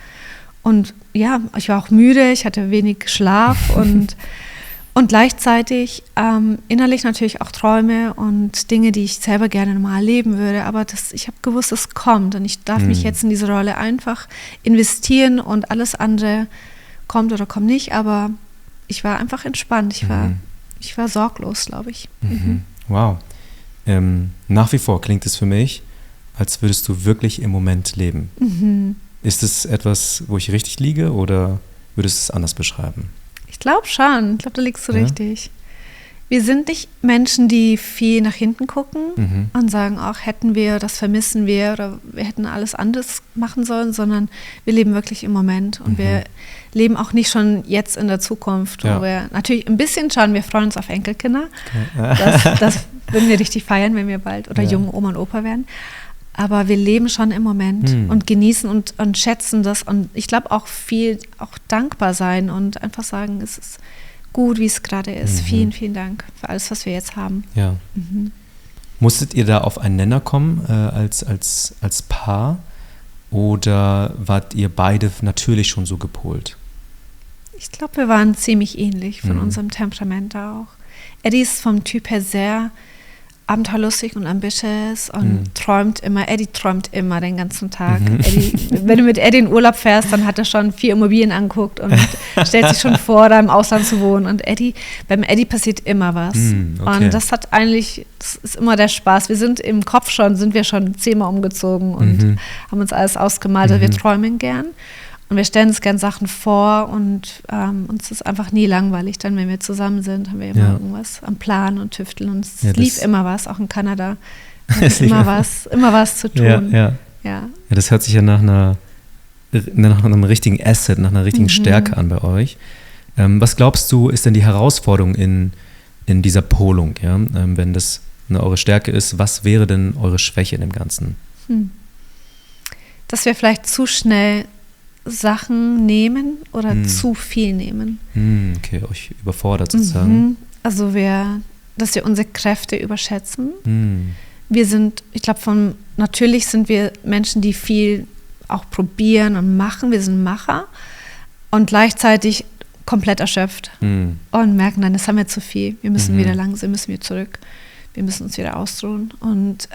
Und ja, ich war auch müde, ich hatte wenig Schlaf und gleichzeitig innerlich natürlich auch Träume und Dinge, die ich selber gerne mal erleben würde. Aber ich habe gewusst, es kommt und ich darf mich jetzt in diese Rolle einfach investieren und alles andere kommt oder kommt nicht. Aber ich war einfach entspannt. Ich war sorglos, glaube ich. Wow. Nach wie vor klingt es für mich, als würdest du wirklich im Moment leben. Ist es etwas, wo ich richtig liege oder würdest du es anders beschreiben? Ich glaube schon. Ich glaube, da liegst du richtig. Wir sind nicht Menschen, die viel nach hinten gucken und sagen, ach, hätten wir, das vermissen wir oder wir hätten alles anders machen sollen, sondern wir leben wirklich im Moment und wir leben auch nicht schon jetzt in der Zukunft. Wo wir natürlich ein bisschen schauen, wir freuen uns auf Enkelkinder. Das würden wir richtig feiern, wenn wir bald oder junge Oma und Opa werden. Aber wir leben schon im Moment und genießen und schätzen das und ich glaube auch viel auch dankbar sein und einfach sagen, es ist gut, wie es gerade ist. Vielen, vielen Dank für alles, was wir jetzt haben. Ja. Musstet ihr da auf einen Nenner kommen als Paar oder wart ihr beide natürlich schon so gepolt? Ich glaube, wir waren ziemlich ähnlich von unserem Temperament auch. Eddie ist vom Typ her sehr abenteuerlustig und ambitious und träumt immer. Eddie träumt immer den ganzen Tag. Eddie, wenn du mit Eddie in Urlaub fährst, dann hat er schon 4 Immobilien angeguckt und stellt sich schon vor, da im Ausland zu wohnen. Und beim Eddie passiert immer was. Okay. Und das ist immer der Spaß. Sind wir schon 10-mal umgezogen und haben uns alles ausgemalt. Also wir träumen gern. Und wir stellen uns gern Sachen vor und uns ist einfach nie langweilig. Dann, wenn wir zusammen sind, haben wir immer irgendwas am Plan und tüfteln. Und es lief immer was, auch in Kanada. Immer was zu tun. Ja, das hört sich ja nach einem richtigen Asset, nach einer richtigen Stärke an bei euch. Was glaubst du, ist denn die Herausforderung in dieser Polung? Ja? Wenn das eure Stärke ist, was wäre denn eure Schwäche in dem Ganzen? Dass wir vielleicht zu schnell Sachen nehmen oder zu viel nehmen. Okay, euch überfordert sozusagen. Also dass wir unsere Kräfte überschätzen. Natürlich sind wir Menschen, die viel auch probieren und machen. Wir sind Macher und gleichzeitig komplett erschöpft und merken dann, das haben wir zu viel. Wir müssen wieder langsam, müssen wir zurück. Wir müssen uns wieder ausruhen. Und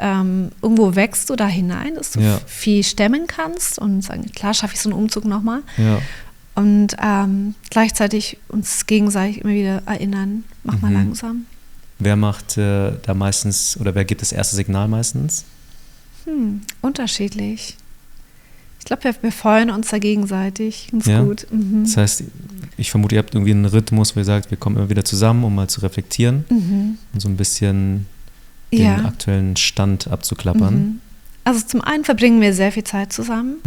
irgendwo wächst du da hinein, dass du viel stemmen kannst und sagen, klar, schaffe ich so einen Umzug nochmal. Ja. Und gleichzeitig uns gegenseitig immer wieder erinnern, mach mal langsam. Wer macht da meistens, oder wer gibt das erste Signal meistens? Unterschiedlich. Ich glaube, wir freuen uns da gegenseitig ganz gut. Das heißt, ich vermute, ihr habt irgendwie einen Rhythmus, wo ihr sagt, wir kommen immer wieder zusammen, um mal zu reflektieren und so ein bisschen den aktuellen Stand abzuklappern. Also zum einen verbringen wir sehr viel Zeit zusammen.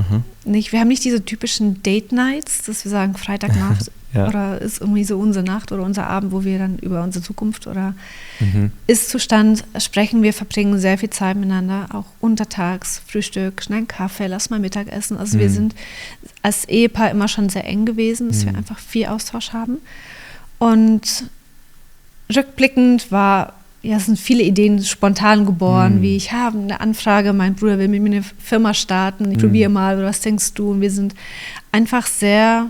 Wir haben nicht diese typischen Date-Nights, dass wir sagen, Freitagnacht oder ist irgendwie so unsere Nacht oder unser Abend, wo wir dann über unsere Zukunft oder Ist-Zustand sprechen. Wir verbringen sehr viel Zeit miteinander, auch untertags, Frühstück, schnell einen Kaffee, lass mal Mittagessen. Also wir sind als Ehepaar immer schon sehr eng gewesen, dass wir einfach viel Austausch haben. Und rückblickend sind viele Ideen spontan geboren, wie ich habe eine Anfrage, mein Bruder will mit mir eine Firma starten, ich probiere mal, oder was denkst du? Und wir sind einfach sehr,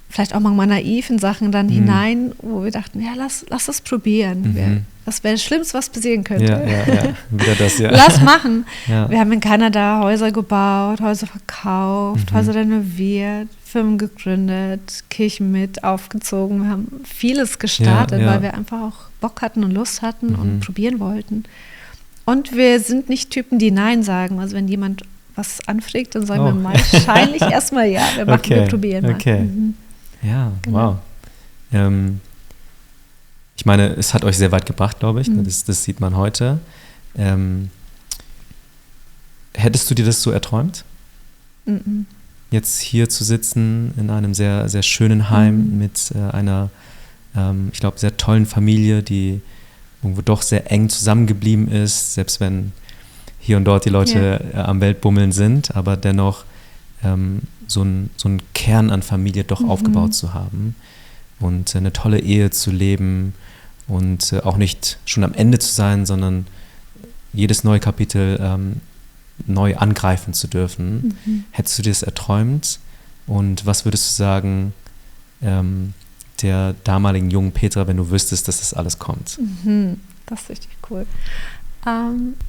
vielleicht auch manchmal naiv in Sachen dann hinein, wo wir dachten, ja, lass das probieren. Das wäre das Schlimmste, was passieren könnte. Ja. Wieder das, Lass machen. Ja. Wir haben in Kanada Häuser gebaut, Häuser verkauft, Häuser renoviert, Firmen gegründet, Kirchen mit aufgezogen. Wir haben vieles gestartet, weil wir einfach auch Bock hatten und Lust hatten und probieren wollten. Und wir sind nicht Typen, die Nein sagen. Also wenn jemand was anfragt, dann sagen wir wahrscheinlich erstmal ja. Wir probieren mal. Okay. Ja, genau. Wow. Ich meine, es hat euch sehr weit gebracht, glaube ich. Das sieht man heute. Hättest du dir das so erträumt? Jetzt hier zu sitzen in einem sehr, sehr schönen Heim mit einer, ich glaube, sehr tollen Familie, die irgendwo doch sehr eng zusammengeblieben ist, selbst wenn hier und dort die Leute am Weltbummeln sind, aber dennoch so einen Kern an Familie doch aufgebaut zu haben und eine tolle Ehe zu leben und auch nicht schon am Ende zu sein, sondern jedes neue Kapitel neu angreifen zu dürfen. Hättest du dir das erträumt? Und was würdest du sagen der damaligen jungen Petra, wenn du wüsstest, dass das alles kommt? Das ist richtig cool.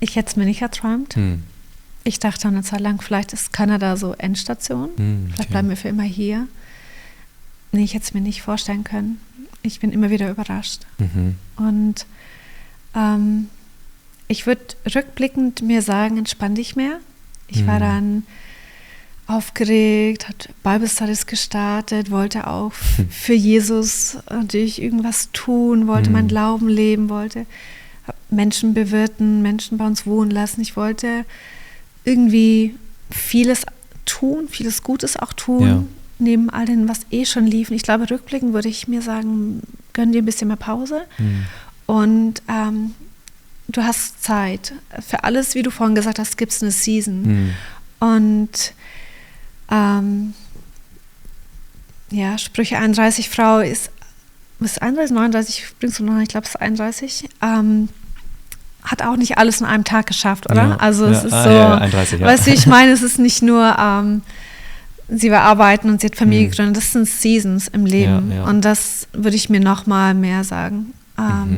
Ich hätte es mir nicht erträumt. Ich dachte eine Zeit lang, vielleicht ist Kanada so Endstation. Vielleicht bleiben wir für immer hier. Nee, ich hätte es mir nicht vorstellen können. Ich bin immer wieder überrascht. Und ich würde rückblickend mir sagen, entspann dich mehr. Ich war dann aufgeregt, hat Bible Studies gestartet, wollte auch für Jesus natürlich irgendwas tun, wollte meinen Glauben leben, wollte Menschen bewirten, Menschen bei uns wohnen lassen. Ich wollte irgendwie vieles tun, vieles Gutes auch tun, neben all dem, was schon lief. Und ich glaube, rückblickend würde ich mir sagen, gönn dir ein bisschen mehr Pause. Und du hast Zeit. Für alles, wie du vorhin gesagt hast, gibt es eine Season. Und Sprüche 31, Frau ist 31, 39, bringst du noch, ich glaube es ist 31, hat auch nicht alles in einem Tag geschafft, oder? Ja, also es ist so, 31, weißt du, ich meine, es ist nicht nur, sie war arbeiten und sie hat Familie gegründet, das sind Seasons im Leben. Und das würde ich mir noch mal mehr sagen.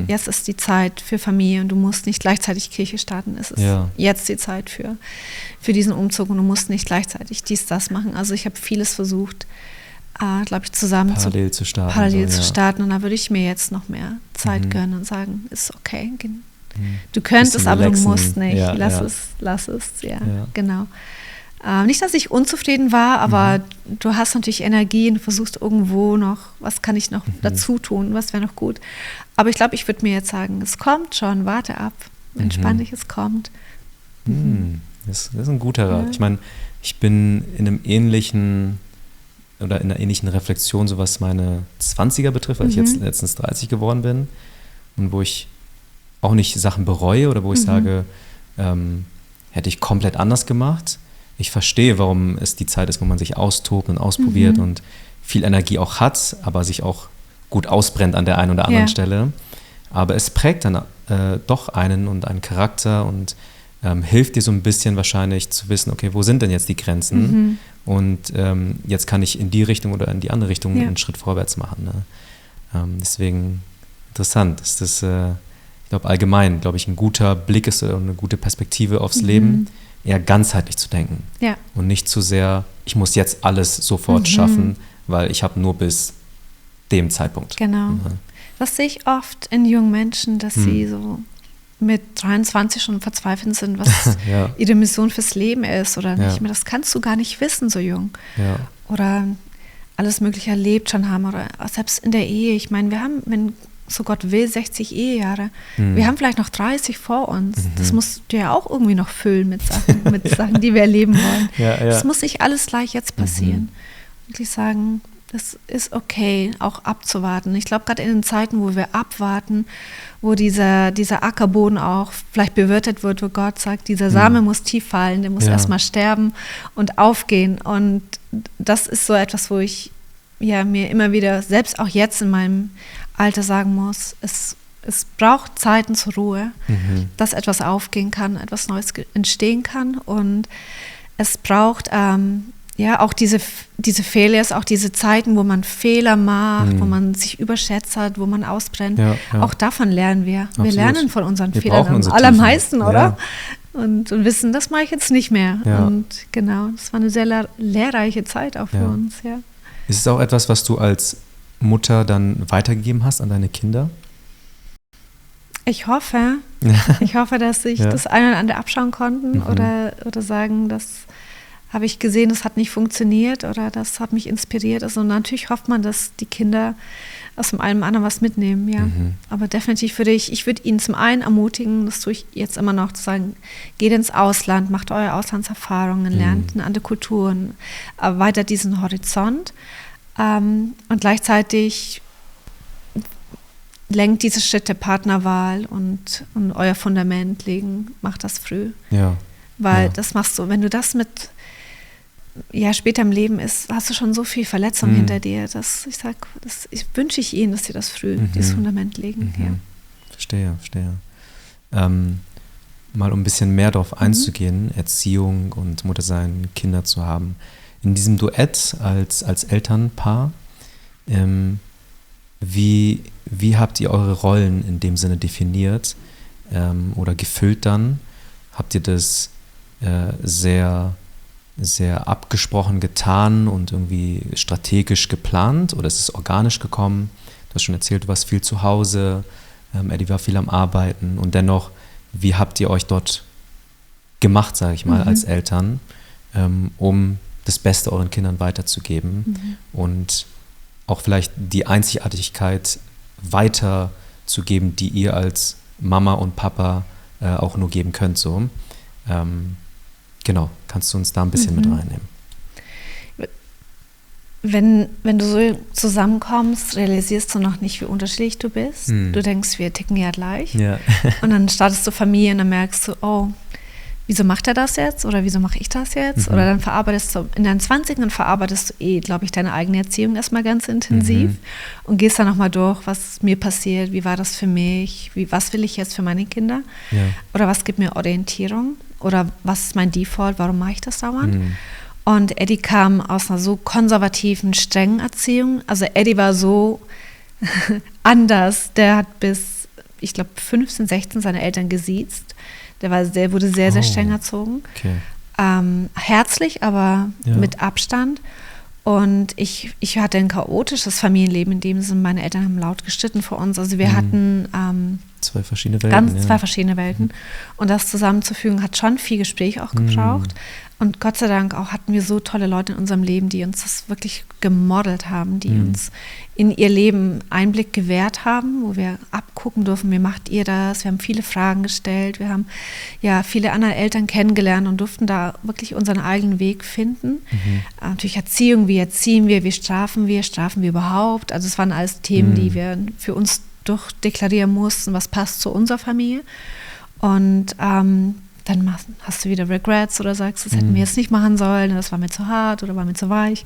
Jetzt ist die Zeit für Familie und du musst nicht gleichzeitig Kirche starten. Es ist jetzt die Zeit für diesen Umzug und du musst nicht gleichzeitig das machen. Also ich habe vieles versucht, glaube ich, zusammen parallel zu starten. Und da würde ich mir jetzt noch mehr Zeit gönnen und sagen, ist okay. Du könntest, aber du musst nicht. Lass es. Genau. Nicht, dass ich unzufrieden war, aber du hast natürlich Energie und du versuchst irgendwo noch, was kann ich noch dazu tun, was wäre noch gut. Aber ich glaube, ich würde mir jetzt sagen, es kommt schon, warte ab, entspann dich, es kommt. Das ist ein guter Rat. Ich meine, ich bin in einer ähnlichen Reflexion, so was meine 20er betrifft, weil ich jetzt letztens 30 geworden bin und wo ich auch nicht Sachen bereue oder wo ich sage, hätte ich komplett anders gemacht. Ich verstehe, warum es die Zeit ist, wo man sich austobt und ausprobiert und viel Energie auch hat, aber sich auch gut ausbrennt an der einen oder anderen Stelle. Aber es prägt dann doch einen und einen Charakter und hilft dir so ein bisschen wahrscheinlich zu wissen, okay, wo sind denn jetzt die Grenzen? Und jetzt kann ich in die Richtung oder in die andere Richtung einen Schritt vorwärts machen. Ne? Deswegen interessant. Ist das, ich glaube, allgemein, ein guter Blick ist und eine gute Perspektive aufs Leben, eher ganzheitlich zu denken. Und nicht zu sehr, ich muss jetzt alles sofort schaffen, weil ich habe nur bis dem Zeitpunkt. Genau. Das sehe ich oft in jungen Menschen, dass sie so mit 23 schon verzweifelt sind, was ihre Mission fürs Leben ist oder nicht mehr. Das kannst du gar nicht wissen, so jung. Oder alles Mögliche erlebt schon haben oder selbst in der Ehe. Ich meine, wir haben, wenn so Gott will, 60 Ehejahre. Wir haben vielleicht noch 30 vor uns. Das musst du ja auch irgendwie noch füllen mit Sachen, die wir erleben wollen. Das muss nicht alles gleich jetzt passieren. Wirklich sagen, das ist okay, auch abzuwarten. Ich glaube, gerade in den Zeiten, wo wir abwarten, wo dieser Ackerboden auch vielleicht bewirtet wird, wo Gott sagt, dieser Same muss tief fallen, der muss erstmal sterben und aufgehen. Und das ist so etwas, wo ich mir immer wieder, selbst auch jetzt in meinem Alter sagen muss, es braucht Zeiten zur Ruhe, dass etwas aufgehen kann, etwas Neues entstehen kann und es braucht auch diese Fehler, auch diese Zeiten, wo man Fehler macht, wo man sich überschätzt hat, wo man ausbrennt. Auch davon lernen wir. Absolut. Wir lernen von unseren Fehlern am allermeisten, oder? Und wissen, das mache ich jetzt nicht mehr. Und genau, das war eine sehr lehrreiche Zeit auch für uns. Ist es auch etwas, was du als Mutter dann weitergegeben hast an deine Kinder? Ich hoffe, dass sich das eine oder andere abschauen konnten oder sagen, das habe ich gesehen, das hat nicht funktioniert oder das hat mich inspiriert. Also natürlich hofft man, dass die Kinder aus dem einen anderen was mitnehmen, Aber definitiv ich würde ihnen zum einen ermutigen, das tue ich jetzt immer noch, zu sagen, geht ins Ausland, macht eure Auslandserfahrungen, lernt eine andere Kulturen, erweitert diesen Horizont und gleichzeitig lenkt diese Schritte Partnerwahl und euer Fundament legen, macht das früh. Weil das machst du, wenn du das mit später im Leben ist, hast du schon so viel Verletzung hinter dir, dass ich wünsche ihnen, dass sie das früh, dieses Fundament legen. Verstehe. Mal um ein bisschen mehr darauf einzugehen, Erziehung und Muttersein, Kinder zu haben. In diesem Duett als Elternpaar, wie habt ihr eure Rollen in dem Sinne definiert oder gefüllt dann? Habt ihr das sehr sehr abgesprochen getan und irgendwie strategisch geplant oder ist es organisch gekommen? Du hast schon erzählt, du warst viel zu Hause, Eddie war viel am Arbeiten und dennoch, wie habt ihr euch dort gemacht, sage ich mal, als Eltern, um das Beste euren Kindern weiterzugeben und auch vielleicht die Einzigartigkeit weiterzugeben, die ihr als Mama und Papa auch nur geben könnt. So. Genau, kannst du uns da ein bisschen mit reinnehmen? Wenn du so zusammenkommst, realisierst du noch nicht, wie unterschiedlich du bist. Du denkst, wir ticken ja gleich. Ja. Und dann startest du Familie und dann merkst du, oh, wieso macht er das jetzt? Oder wieso mache ich das jetzt? Oder dann verarbeitest du, in deinen 20ern verarbeitest du glaube ich, deine eigene Erziehung erstmal ganz intensiv und gehst dann nochmal durch, was ist mir passiert, wie war das für mich, was will ich jetzt für meine Kinder? Ja. Oder was gibt mir Orientierung? Oder was ist mein Default, warum mache ich das dauernd? Und Eddie kam aus einer so konservativen, strengen Erziehung. Also Eddie war so anders. Der hat bis, ich glaube, 15, 16 seine Eltern gesiezt. Der wurde sehr, sehr streng erzogen. Okay. Herzlich, aber mit Abstand. Und ich hatte ein chaotisches Familienleben, in dem Sinne, meine Eltern haben laut gestritten vor uns. Also wir hatten zwei verschiedene Welten. Zwei verschiedene Welten. Und das zusammenzufügen hat schon viel Gespräch auch gebraucht. Und Gott sei Dank auch hatten wir so tolle Leute in unserem Leben, die uns das wirklich gemodelt haben, die uns in ihr Leben Einblick gewährt haben, wo wir abgucken dürfen, wie macht ihr das? Wir haben viele Fragen gestellt, wir haben viele andere Eltern kennengelernt und durften da wirklich unseren eigenen Weg finden. Natürlich Erziehung, wie erziehen wir strafen wir überhaupt? Also es waren alles Themen, die wir für uns durchdeklarieren mussten, was passt zu unserer Familie. Und dann hast du wieder Regrets oder sagst, das hätten wir jetzt nicht machen sollen, das war mir zu hart oder war mir zu weich.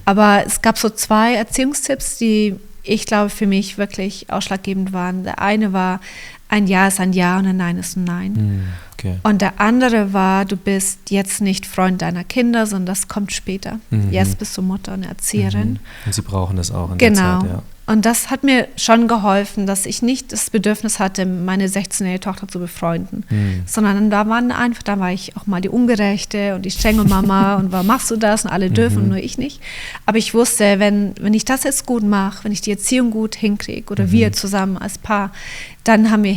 Aber es gab so 2 Erziehungstipps, die ich glaube für mich wirklich ausschlaggebend waren. Der eine war, ein Ja ist ein Ja und ein Nein ist ein Nein. Okay. Und der andere war, du bist jetzt nicht Freund deiner Kinder, sondern das kommt später. Jetzt bist du Mutter und Erzieherin. Und sie brauchen das auch in der Zeit, ja. Und das hat mir schon geholfen, dass ich nicht das Bedürfnis hatte, meine 16-jährige Tochter zu befreunden, sondern da war ich auch mal die Ungerechte und die strenge Mama und warum machst du das und alle dürfen und nur ich nicht. Aber ich wusste, wenn ich das jetzt gut mache, wenn ich die Erziehung gut hinkriege oder wir zusammen als Paar, dann haben wir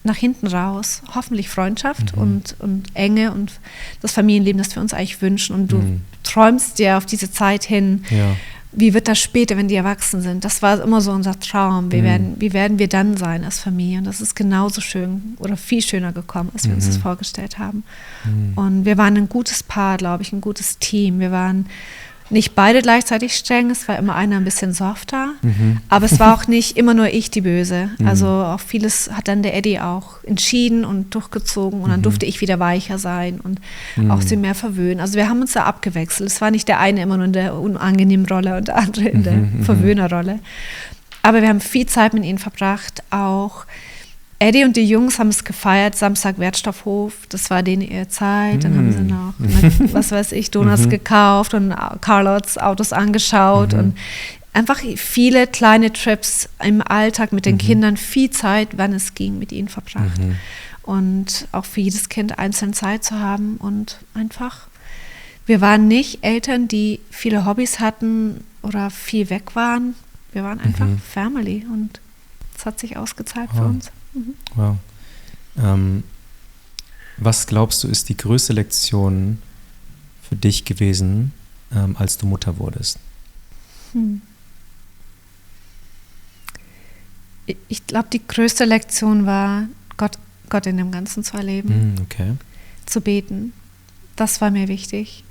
nach hinten raus hoffentlich Freundschaft und Enge und das Familienleben, das wir uns eigentlich wünschen. Und du träumst dir auf diese Zeit hin, wie wird das später, wenn die erwachsen sind? Das war immer so unser Traum. Wie werden wir dann sein als Familie? Und das ist genauso schön oder viel schöner gekommen, als wir uns das vorgestellt haben. Und wir waren ein gutes Paar, glaube ich, ein gutes Team. Wir waren nicht beide gleichzeitig streng, es war immer einer ein bisschen softer, aber es war auch nicht immer nur ich die Böse. Also auch vieles hat dann der Eddie auch entschieden und durchgezogen und dann durfte ich wieder weicher sein und auch sie mehr verwöhnen. Also wir haben uns da abgewechselt. Es war nicht der eine immer nur in der unangenehmen Rolle und der andere in der Verwöhnerrolle. Aber wir haben viel Zeit mit ihnen verbracht, auch Eddie und die Jungs haben es gefeiert, Samstag Wertstoffhof, das war denen ihre Zeit. Dann haben sie noch, was weiß ich, Donuts gekauft und Carlots Autos angeschaut und einfach viele kleine Trips im Alltag mit den Kindern, viel Zeit, wann es ging, mit ihnen verbracht. Und auch für jedes Kind einzeln Zeit zu haben und einfach, wir waren nicht Eltern, die viele Hobbys hatten oder viel weg waren. Wir waren einfach Family und es hat sich ausgezahlt für uns. Wow. Was glaubst du, ist die größte Lektion für dich gewesen, als du Mutter wurdest? Ich glaube, die größte Lektion war, Gott in dem Ganzen zu erleben, zu beten. Das war mir wichtig.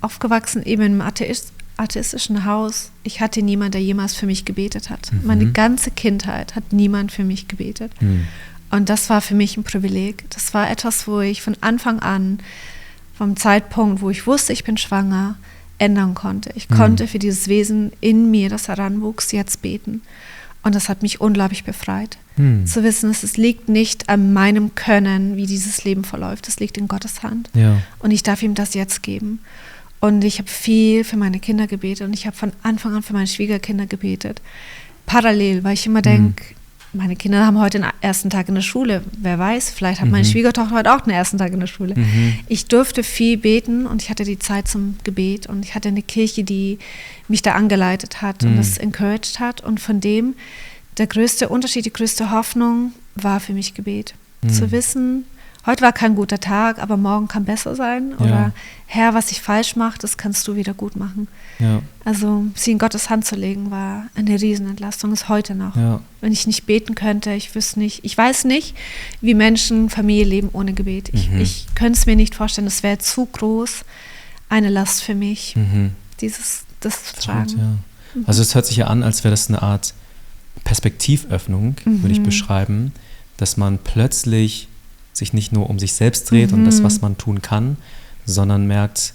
Aufgewachsen eben im atheistischen Haus. Ich hatte niemanden, der jemals für mich gebetet hat. Meine ganze Kindheit hat niemand für mich gebetet. Und das war für mich ein Privileg. Das war etwas, wo ich von Anfang an, vom Zeitpunkt, wo ich wusste, ich bin schwanger, ändern konnte. Ich konnte für dieses Wesen in mir, das heranwuchs, jetzt beten. Und das hat mich unglaublich befreit. Zu wissen, es liegt nicht an meinem Können, wie dieses Leben verläuft. Es liegt in Gottes Hand. Ja. Und ich darf ihm das jetzt geben. Und ich habe viel für meine Kinder gebetet und ich habe von Anfang an für meine Schwiegerkinder gebetet. Parallel, weil ich immer denke, meine Kinder haben heute den ersten Tag in der Schule. Wer weiß, vielleicht hat meine Schwiegertochter heute auch den ersten Tag in der Schule. Ich durfte viel beten und ich hatte die Zeit zum Gebet und ich hatte eine Kirche, die mich da angeleitet hat und das encouraged hat. Und von dem, der größte Unterschied, die größte Hoffnung war für mich Gebet. Zu wissen, heute war kein guter Tag, aber morgen kann besser sein. Oder Herr, was ich falsch mache, das kannst du wieder gut machen. Ja. Also sie in Gottes Hand zu legen, war eine Riesenentlastung, ist heute noch. Ja. Wenn ich nicht beten könnte, ich weiß nicht, wie Menschen Familie leben ohne Gebet. Ich könnte es mir nicht vorstellen, es wäre zu groß, eine Last für mich, das zu tragen. Stimmt, ja. Also es hört sich ja an, als wäre das eine Art Perspektivöffnung, würde ich beschreiben, dass man plötzlich sich nicht nur um sich selbst dreht und das, was man tun kann, sondern merkt,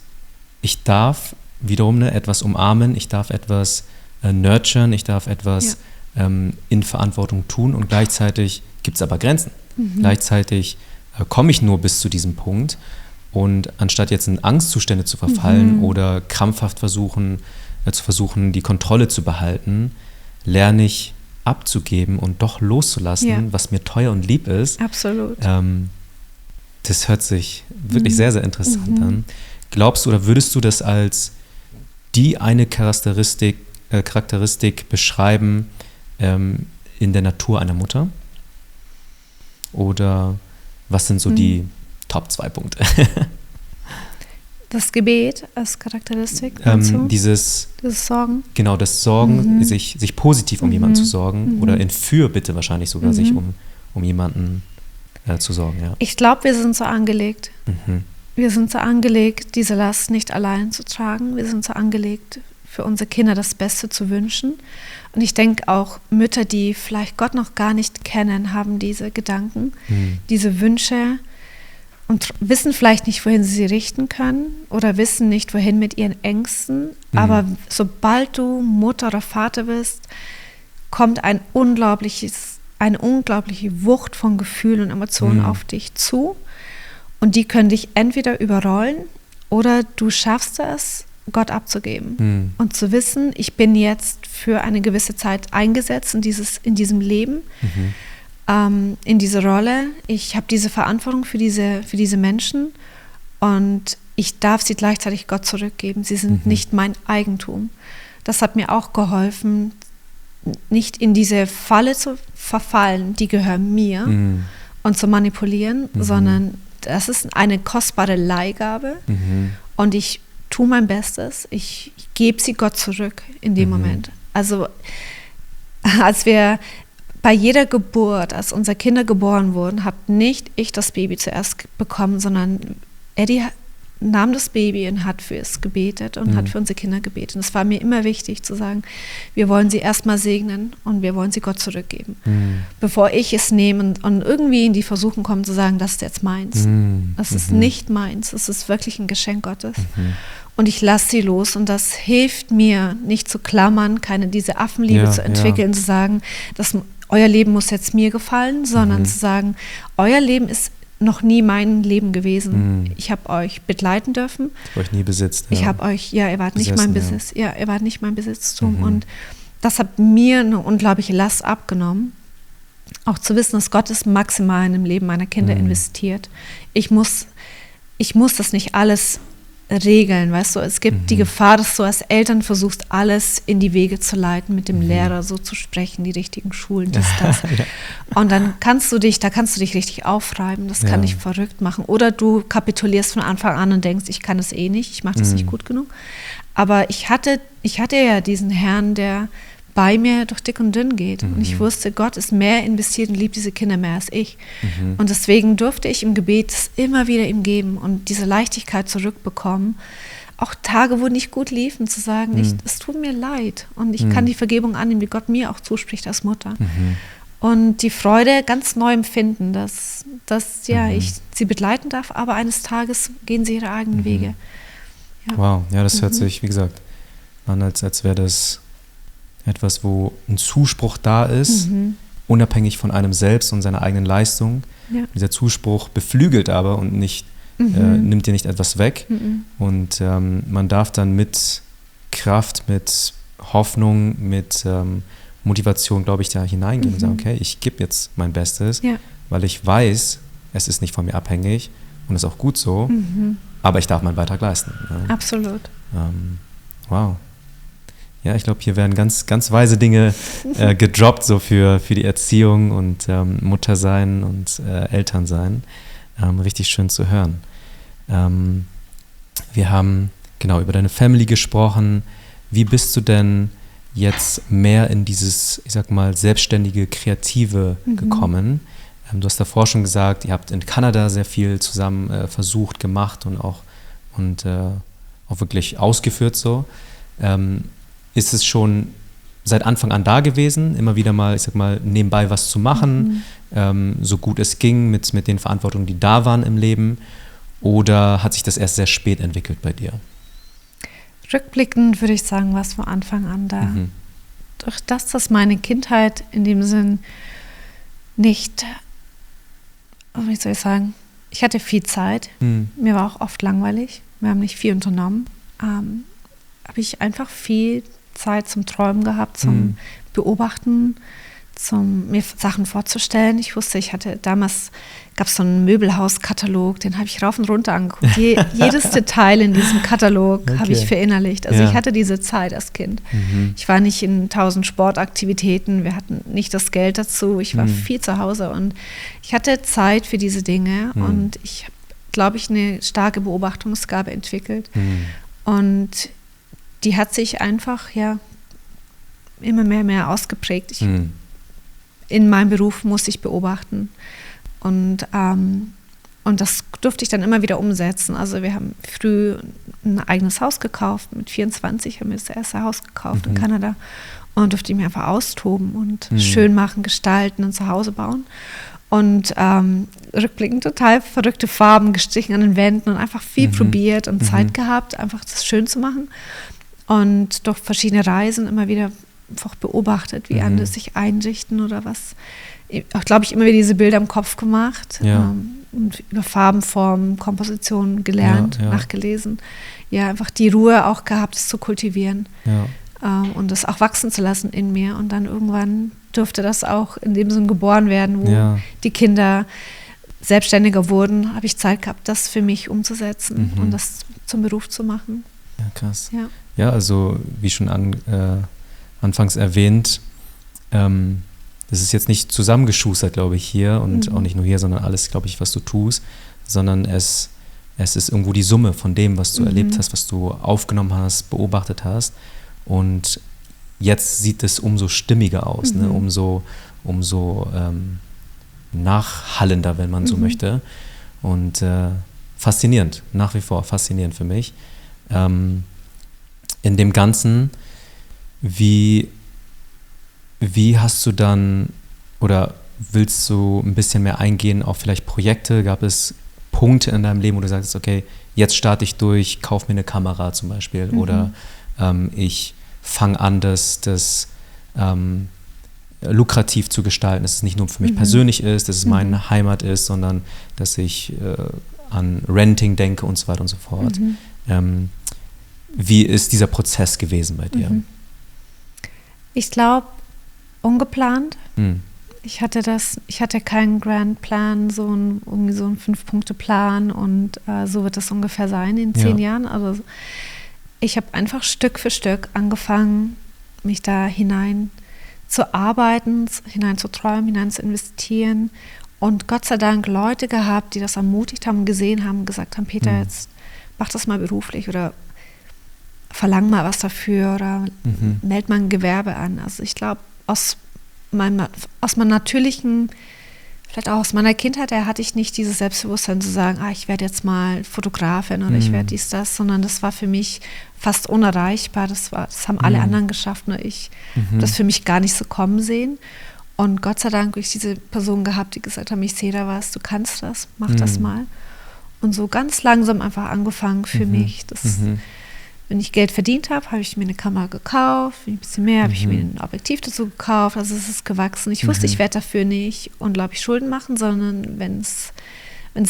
ich darf wiederum etwas umarmen, ich darf etwas nurturen, ich darf etwas in Verantwortung tun und gleichzeitig gibt es aber Grenzen. Gleichzeitig komme ich nur bis zu diesem Punkt und anstatt jetzt in Angstzustände zu verfallen oder krampfhaft zu versuchen, die Kontrolle zu behalten, lerne ich abzugeben und doch loszulassen, was mir teuer und lieb ist. Absolut. Das hört sich wirklich sehr, sehr interessant an. Glaubst du oder würdest du das als die eine Charakteristik beschreiben in der Natur einer Mutter? Oder was sind so die Top 2 Punkte? Das Gebet als Charakteristik? Dieses Sorgen? Genau, das Sorgen, sich positiv um jemanden zu sorgen oder in Fürbitte wahrscheinlich sogar sich um jemanden zu sorgen. Ja. Ich glaube, wir sind so angelegt. Wir sind so angelegt, diese Last nicht allein zu tragen. Wir sind so angelegt, für unsere Kinder das Beste zu wünschen. Und ich denke auch, Mütter, die vielleicht Gott noch gar nicht kennen, haben diese Gedanken, diese Wünsche und wissen vielleicht nicht, wohin sie richten können oder wissen nicht, wohin mit ihren Ängsten. Aber sobald du Mutter oder Vater bist, kommt eine unglaubliche Wucht von Gefühlen und Emotionen auf dich zu. Und die können dich entweder überrollen oder du schaffst es, Gott abzugeben. Und zu wissen, ich bin jetzt für eine gewisse Zeit eingesetzt in diesem Leben, in diese Rolle. Ich habe diese Verantwortung für diese Menschen und ich darf sie gleichzeitig Gott zurückgeben. Sie sind nicht mein Eigentum. Das hat mir auch geholfen, nicht in diese Falle zu verfallen, die gehören mir und zu manipulieren, sondern das ist eine kostbare Leihgabe und ich tue mein Bestes. Ich gebe sie Gott zurück in dem Moment. Also als wir bei jeder Geburt, als unsere Kinder geboren wurden, habe nicht ich das Baby zuerst bekommen, sondern Eddie nahm das Baby und hat für es gebetet und hat für unsere Kinder gebetet. Und es war mir immer wichtig zu sagen, wir wollen sie erstmal segnen und wir wollen sie Gott zurückgeben, bevor ich es nehme und irgendwie in die Versuchung komme zu sagen, das ist jetzt meins. Das ist nicht meins, es ist wirklich ein Geschenk Gottes. Und ich lasse sie los und das hilft mir, nicht zu klammern, keine diese Affenliebe zu entwickeln, zu sagen, euer Leben muss jetzt mir gefallen, sondern zu sagen, euer Leben ist noch nie mein Leben gewesen. Ich habe euch begleiten dürfen. Ich habe euch nie besitzt. Ich habe euch, ihr wart nicht mein Besitz. Ja, ihr wart nicht mein Besitztum. Und das hat mir eine unglaubliche Last abgenommen. Auch zu wissen, dass Gott es maximal in dem Leben meiner Kinder investiert. Ich muss das nicht alles regeln, weißt du, es gibt die Gefahr, dass du als Eltern versuchst, alles in die Wege zu leiten, mit dem Lehrer so zu sprechen, die richtigen Schulen, das. Und dann kannst du dich richtig aufreiben, das kann dich verrückt machen. Oder du kapitulierst von Anfang an und denkst, ich kann das eh nicht, ich mache das nicht gut genug. Aber ich hatte ja diesen Herrn, der bei mir durch dick und dünn geht. Und ich wusste, Gott ist mehr investiert und liebt diese Kinder mehr als ich. Und deswegen durfte ich im Gebet es immer wieder ihm geben und diese Leichtigkeit zurückbekommen. Auch Tage, wo nicht gut liefen, zu sagen, es tut mir leid. Und ich kann die Vergebung annehmen, die Gott mir auch zuspricht als Mutter. Und die Freude ganz neu empfinden, dass ich sie begleiten darf, aber eines Tages gehen sie ihre eigenen Wege. Ja. Wow, ja, das hört sich, wie gesagt, an, als wäre das etwas, wo ein Zuspruch da ist, unabhängig von einem selbst und seiner eigenen Leistung. Ja. Dieser Zuspruch beflügelt aber und nicht, nimmt dir nicht etwas weg. Und man darf dann mit Kraft, mit Hoffnung, mit Motivation, glaube ich, da hineingehen und sagen, okay, ich gebe jetzt mein Bestes, weil ich weiß, es ist nicht von mir abhängig und ist auch gut so, aber ich darf meinen Beitrag leisten. Ja. Absolut. Wow. Ja, ich glaube, hier werden ganz, ganz weise Dinge gedroppt, so für die Erziehung und Muttersein und Elternsein. Richtig schön zu hören. Wir haben genau über deine Family gesprochen. Wie bist du denn jetzt mehr in dieses, ich sag mal, selbstständige, Kreative gekommen? Du hast davor schon gesagt, ihr habt in Kanada sehr viel zusammen versucht, gemacht und auch wirklich ausgeführt so. Ist es schon seit Anfang an da gewesen, immer wieder mal, ich sag mal, nebenbei was zu machen, so gut es ging mit den Verantwortungen, die da waren im Leben? Oder hat sich das erst sehr spät entwickelt bei dir? Rückblickend würde ich sagen, war es von Anfang an da. Durch das, dass meine Kindheit in dem Sinn nicht, wie soll ich sagen, ich hatte viel Zeit. Mir war auch oft langweilig. Wir haben nicht viel unternommen. Habe ich einfach viel Zeit zum Träumen gehabt, zum Beobachten, mir Sachen vorzustellen. Ich wusste, damals gab es so einen Möbelhauskatalog, den habe ich rauf und runter angeguckt. Jedes Detail in diesem Katalog habe ich verinnerlicht. Also ich hatte diese Zeit als Kind. Ich war nicht in 1000 Sportaktivitäten, wir hatten nicht das Geld dazu. Ich war viel zu Hause und ich hatte Zeit für diese Dinge und ich habe, glaube ich, eine starke Beobachtungsgabe entwickelt. Und die hat sich einfach immer mehr ausgeprägt. In meinem Beruf musste ich beobachten und das durfte ich dann immer wieder umsetzen. Also wir haben früh ein eigenes Haus gekauft. Mit 24 haben wir das erste Haus gekauft in Kanada und durfte ich mich einfach austoben und schön machen, gestalten und zu Hause bauen. Und rückblickend total verrückte Farben gestrichen an den Wänden und einfach viel probiert und Zeit gehabt, einfach das schön zu machen. Und durch verschiedene Reisen immer wieder einfach beobachtet, wie andere sich einrichten oder was. Auch, glaube ich, immer wieder diese Bilder im Kopf gemacht und über Farben, Formen, Kompositionen gelernt, nachgelesen. Ja, einfach die Ruhe auch gehabt, es zu kultivieren und das auch wachsen zu lassen in mir. Und dann irgendwann durfte das auch in dem Sinn geboren werden, wo die Kinder selbstständiger wurden, habe ich Zeit gehabt, das für mich umzusetzen und das zum Beruf zu machen. Ja, krass. Ja, also wie schon anfangs erwähnt, das ist jetzt nicht zusammengeschustert, glaube ich, hier und auch nicht nur hier, sondern alles, glaube ich, was du tust, sondern es ist irgendwo die Summe von dem, was du erlebt hast, was du aufgenommen hast, beobachtet hast und jetzt sieht es umso stimmiger aus, ne? umso nachhallender, wenn man so möchte und faszinierend, nach wie vor faszinierend für mich. In dem Ganzen, wie hast du dann oder willst du ein bisschen mehr eingehen auf vielleicht Projekte? Gab es Punkte in deinem Leben, wo du sagst, okay, jetzt starte ich durch, kauf mir eine Kamera zum Beispiel oder ich fange an, das lukrativ zu gestalten, dass es nicht nur für mich persönlich ist, dass es meine Heimat ist, sondern dass ich an Renting denke und so weiter und so fort. Wie ist dieser Prozess gewesen bei dir? Ich glaube, ungeplant. Ich hatte keinen Grand Plan, irgendwie so einen 5-Punkte-Plan und so wird das ungefähr sein in 10 Jahren. Also ich habe einfach Stück für Stück angefangen, mich da hinein zu arbeiten, hinein zu träumen, hinein zu investieren und Gott sei Dank Leute gehabt, die das ermutigt haben, gesehen haben, gesagt haben, Peter, jetzt mach das mal beruflich oder verlang mal was dafür oder meld mal ein Gewerbe an. Also ich glaube, aus meinem natürlichen, vielleicht auch aus meiner Kindheit her, hatte ich nicht dieses Selbstbewusstsein zu sagen, ich werde jetzt mal Fotografin oder ich werde dies, das, sondern das war für mich fast unerreichbar. Das haben alle anderen geschafft, nur ich habe das für mich gar nicht so kommen sehen. Und Gott sei Dank habe ich diese Person gehabt, die gesagt haben, ich sehe da was, du kannst das, mach das mal. Und so ganz langsam einfach angefangen für mich. Wenn ich Geld verdient habe ich mir eine Kamera gekauft, ein bisschen mehr habe ich mir ein Objektiv dazu gekauft, also es ist gewachsen. Ich wusste, ich werde dafür nicht unglaublich Schulden machen, sondern wenn es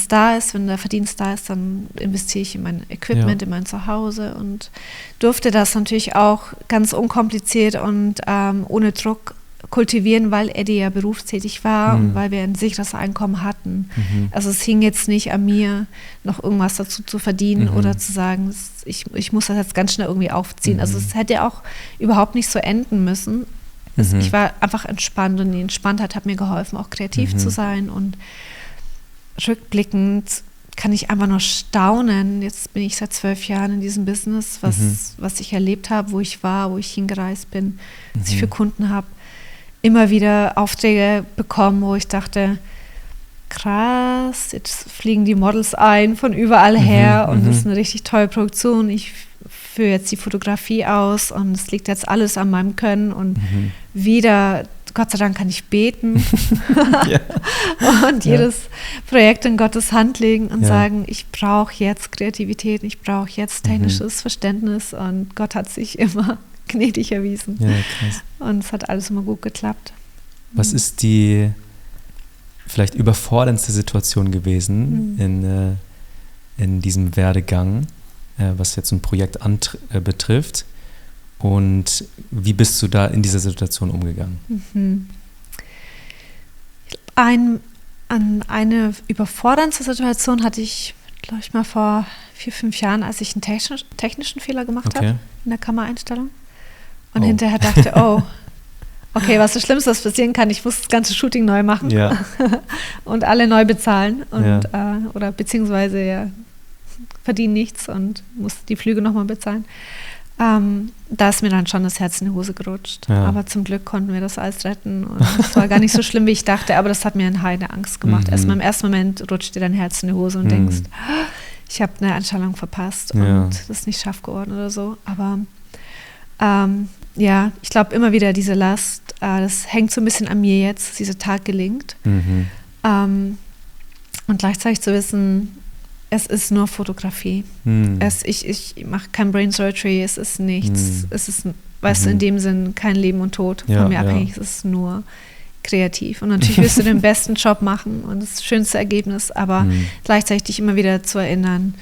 da ist, wenn der Verdienst da ist, dann investiere ich in mein Equipment, in mein Zuhause und durfte das natürlich auch ganz unkompliziert und ohne Druck kultivieren, weil Eddie ja berufstätig war und weil wir ein sicheres Einkommen hatten. Also es hing jetzt nicht an mir, noch irgendwas dazu zu verdienen oder zu sagen, ich muss das jetzt ganz schnell irgendwie aufziehen. Also es hätte auch überhaupt nicht so enden müssen. Ich war einfach entspannt und die Entspanntheit hat mir geholfen, auch kreativ zu sein und rückblickend kann ich einfach nur staunen. Jetzt bin ich seit 12 Jahren in diesem Business, was ich erlebt habe, wo ich war, wo ich hingereist bin, was ich für Kunden habe. Immer wieder Aufträge bekommen, wo ich dachte, krass, jetzt fliegen die Models ein von überall her und das ist eine richtig tolle Produktion. Ich führe jetzt die Fotografie aus und es liegt jetzt alles an meinem Können und wieder, Gott sei Dank kann ich beten und jedes Projekt in Gottes Hand legen und sagen, ich brauche jetzt Kreativität, ich brauche jetzt technisches Verständnis und Gott hat sich immer gnädig erwiesen. Ja, krass. Und es hat alles immer gut geklappt. Was ist die vielleicht überforderndste Situation gewesen in diesem Werdegang, was jetzt ein Projekt betrifft? Und wie bist du da in dieser Situation umgegangen? Eine überfordernde Situation hatte ich, glaube ich, mal vor 4-5 Jahren, als ich einen technischen Fehler gemacht habe in der Kameraeinstellung. Und hinterher dachte, okay, was das Schlimmste, was passieren kann, ich muss das ganze Shooting neu machen und alle neu bezahlen und oder beziehungsweise verdienen nichts und muss die Flüge nochmal bezahlen. Da ist mir dann schon das Herz in die Hose gerutscht. Ja. Aber zum Glück konnten wir das alles retten und es war gar nicht so schlimm, wie ich dachte, aber das hat mir eine Heide Angst gemacht. Erst mal im ersten Moment rutscht dir dein Herz in die Hose und denkst, ich habe eine Einstellung verpasst und das nicht scharf geworden oder so. Aber ich glaube immer wieder diese Last, das hängt so ein bisschen an mir jetzt, dass dieser Tag gelingt. Und gleichzeitig zu wissen, es ist nur Fotografie. Ich mache kein Brain Surgery, es ist nichts. Es ist, weißt du, in dem Sinn kein Leben und Tod von mir abhängig, es ist nur kreativ. Und natürlich wirst du den besten Job machen und das schönste Ergebnis, aber gleichzeitig dich immer wieder zu erinnern,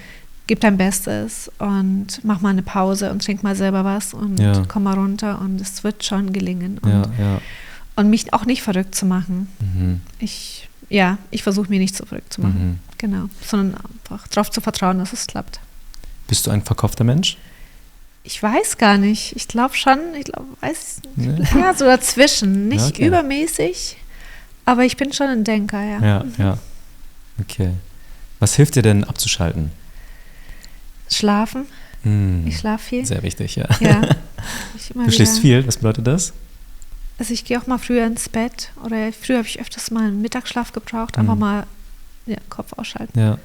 gib dein Bestes und mach mal eine Pause und trink mal selber was und komm mal runter und es wird schon gelingen. Und mich auch nicht verrückt zu machen. Ich versuche mich nicht so verrückt zu machen. Genau, sondern einfach darauf zu vertrauen, dass es klappt. Bist du ein verkopfter Mensch? Ich weiß gar nicht. Ich glaube schon, so dazwischen. Nicht übermäßig, aber ich bin schon ein Denker, Ja. Okay. Was hilft dir denn abzuschalten? Schlafen. Ich schlafe viel. Sehr wichtig, ja. Du schläfst viel, was bedeutet das? Also ich gehe auch mal früher ins Bett oder früher habe ich öfters mal einen Mittagsschlaf gebraucht, einfach mal Kopf ausschalten. Ja.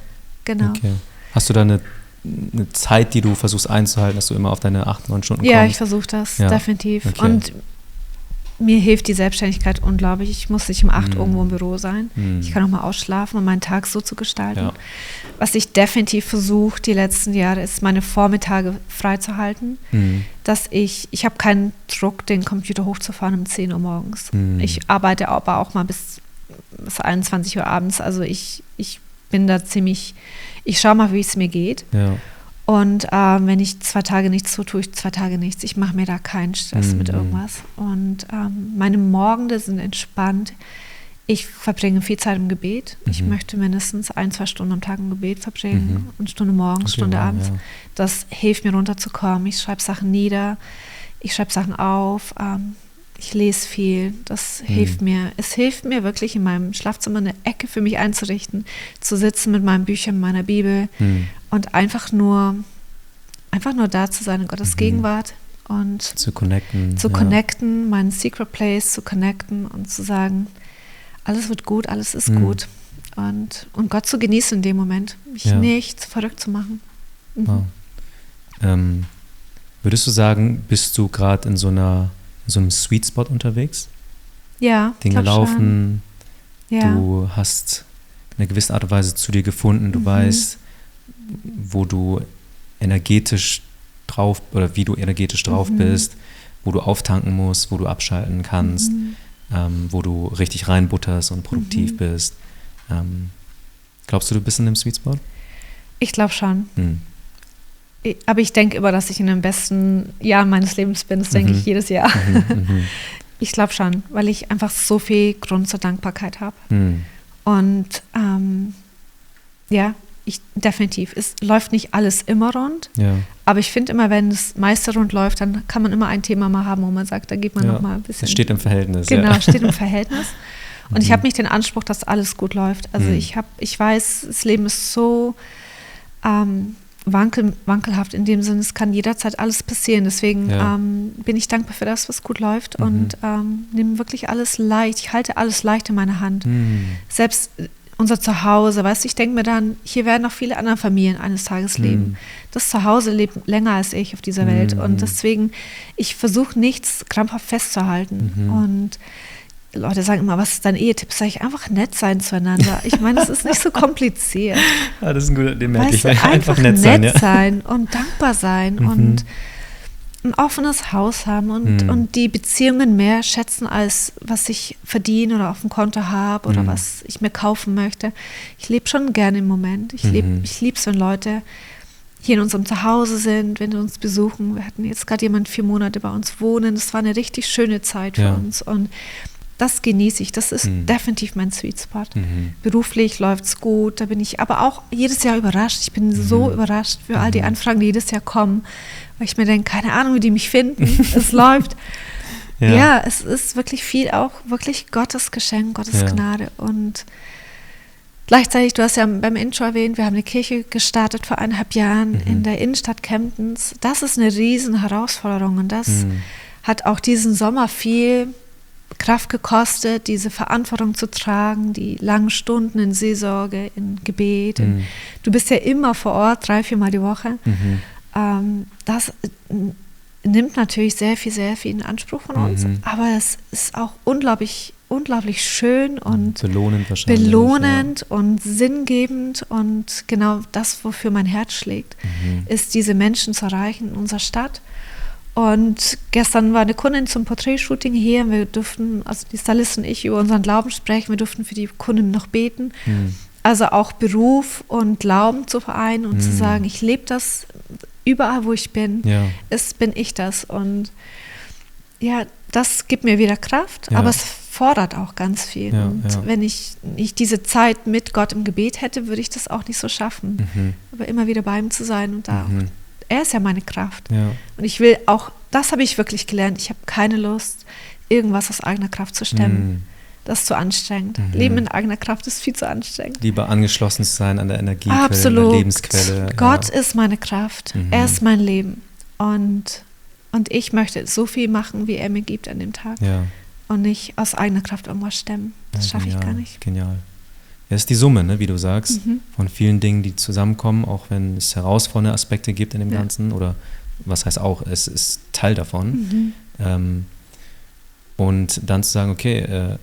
Genau. Okay. Hast du da eine Zeit, die du versuchst einzuhalten, dass du immer auf deine 8-9 Stunden kommst? Ja, ich versuche das, definitiv. Okay. Und mir hilft die Selbstständigkeit unglaublich. Ich muss nicht um 8 irgendwo im Büro sein. Ich kann auch mal ausschlafen und meinen Tag so zu gestalten. Ja. Was ich definitiv versuche die letzten Jahre, ist, meine Vormittage freizuhalten. Dass ich habe keinen Druck, den Computer hochzufahren um 10 Uhr morgens. Ich arbeite aber auch mal bis 21 Uhr abends. Also ich bin da ich schaue mal, wie es mir geht. Ja. Und wenn ich 2 Tage nichts tue, tue ich 2 Tage nichts. Ich mache mir da keinen Stress mit irgendwas. Und meine Morgende sind entspannt. Ich verbringe viel Zeit im Gebet. Ich möchte mindestens 1-2 Stunden am Tag im Gebet verbringen. Eine Stunde morgens, Stunde abends. Ja. Das hilft mir runterzukommen. Ich schreibe Sachen nieder. Ich schreibe Sachen auf. Ich lese viel. Das hilft mir. Es hilft mir wirklich, in meinem Schlafzimmer eine Ecke für mich einzurichten, zu sitzen mit meinen Büchern, meiner Bibel und einfach nur da zu sein in Gottes Gegenwart und zu connecten. Meinen Secret Place zu connecten und zu sagen, alles wird gut, alles ist gut. Und Gott zu genießen in dem Moment, mich nicht verrückt zu machen. Wow. Würdest du sagen, bist du gerade in so einem Sweet Spot unterwegs? Ja, Dinge laufen, du hast eine gewisse Art und Weise zu dir gefunden, du weißt, wo du energetisch drauf oder wie du energetisch drauf bist, wo du auftanken musst, wo du abschalten kannst, wo du richtig reinbutterst und produktiv bist. Glaubst du bist in einem Sweet Spot? Ich glaube schon. Aber ich denke immer, dass ich in den besten Jahren meines Lebens bin. Das denke ich jedes Jahr. Ich glaube schon, weil ich einfach so viel Grund zur Dankbarkeit habe. Und definitiv. Es läuft nicht alles immer rund. Ja. Aber ich finde immer, wenn das meiste rund läuft, dann kann man immer ein Thema mal haben, wo man sagt, da geht man noch mal ein bisschen. Es steht im Verhältnis. Genau, steht im Verhältnis. Und ich habe nicht den Anspruch, dass alles gut läuft. Also ich weiß, das Leben ist so wankelhaft in dem Sinne, es kann jederzeit alles passieren. Deswegen bin ich dankbar für das, was gut läuft und nehme wirklich alles leicht. Ich halte alles leicht in meiner Hand. Selbst unser Zuhause, weißt du, ich denke mir dann, hier werden noch viele andere Familien eines Tages leben. Das Zuhause lebt länger als ich auf dieser Welt und deswegen, ich versuche nichts krampfhaft festzuhalten und Leute sagen immer, was ist dein Ehetipp? Sag ich, einfach nett sein zueinander. Ich meine, es ist nicht so kompliziert. Ja, das ist ein guter, den merke ich. Einfach nett sein und dankbar sein und ein offenes Haus haben und die Beziehungen mehr schätzen, als was ich verdiene oder auf dem Konto habe oder was ich mir kaufen möchte. Ich lebe schon gerne im Moment. Ich liebe es, wenn Leute hier in unserem Zuhause sind, wenn sie uns besuchen. Wir hatten jetzt gerade jemand 4 Monate bei uns wohnen. Das war eine richtig schöne Zeit für uns und das genieße ich. Das ist definitiv mein Sweet Spot. Beruflich läuft es gut. Da bin ich aber auch jedes Jahr überrascht. Ich bin so überrascht für all die Anfragen, die jedes Jahr kommen. Weil ich mir denke, keine Ahnung, wie die mich finden. Es läuft. Ja, es ist wirklich viel auch wirklich Gottes Geschenk, Gottes Gnade. Und gleichzeitig, du hast ja beim Intro erwähnt, wir haben eine Kirche gestartet vor 1,5 Jahren in der Innenstadt Kemptens. Das ist eine riesen Herausforderung. Und das hat auch diesen Sommer viel Kraft gekostet, diese Verantwortung zu tragen, die langen Stunden in Seelsorge, in Gebet. Du bist ja immer vor Ort, 3-4 Mal die Woche. Das nimmt natürlich sehr viel in Anspruch von uns, aber es ist auch unglaublich schön und belohnend und sinngebend und genau das, wofür mein Herz schlägt, ist, diese Menschen zu erreichen in unserer Stadt. Und gestern war eine Kundin zum Porträtshooting hier. Wir durften, also die Stylistin und ich, über unseren Glauben sprechen. Wir durften für die Kundin noch beten. Also auch Beruf und Glauben zu vereinen und zu sagen, ich lebe das überall, wo ich bin. Bin ich das. Und ja, das gibt mir wieder Kraft, aber es fordert auch ganz viel. Wenn ich nicht diese Zeit mit Gott im Gebet hätte, würde ich das auch nicht so schaffen. Aber immer wieder bei ihm zu sein und da auch. Er ist ja meine Kraft. Und ich will auch, das habe ich wirklich gelernt, ich habe keine Lust, irgendwas aus eigener Kraft zu stemmen. Das ist zu anstrengend. Leben in eigener Kraft ist viel zu anstrengend. Lieber angeschlossen zu sein an der Energiequelle, Absolut. An der Lebensquelle. Gott ist meine Kraft. Er ist mein Leben. Und ich möchte so viel machen, wie er mir gibt an dem Tag. Und nicht aus eigener Kraft irgendwas stemmen. Das schaffe ich gar nicht. Genial. Ja, ist die Summe, ne, wie du sagst, von vielen Dingen, die zusammenkommen, auch wenn es herausfordernde Aspekte gibt in dem Ganzen, oder was heißt auch, es ist Teil davon. Und dann zu sagen, okay,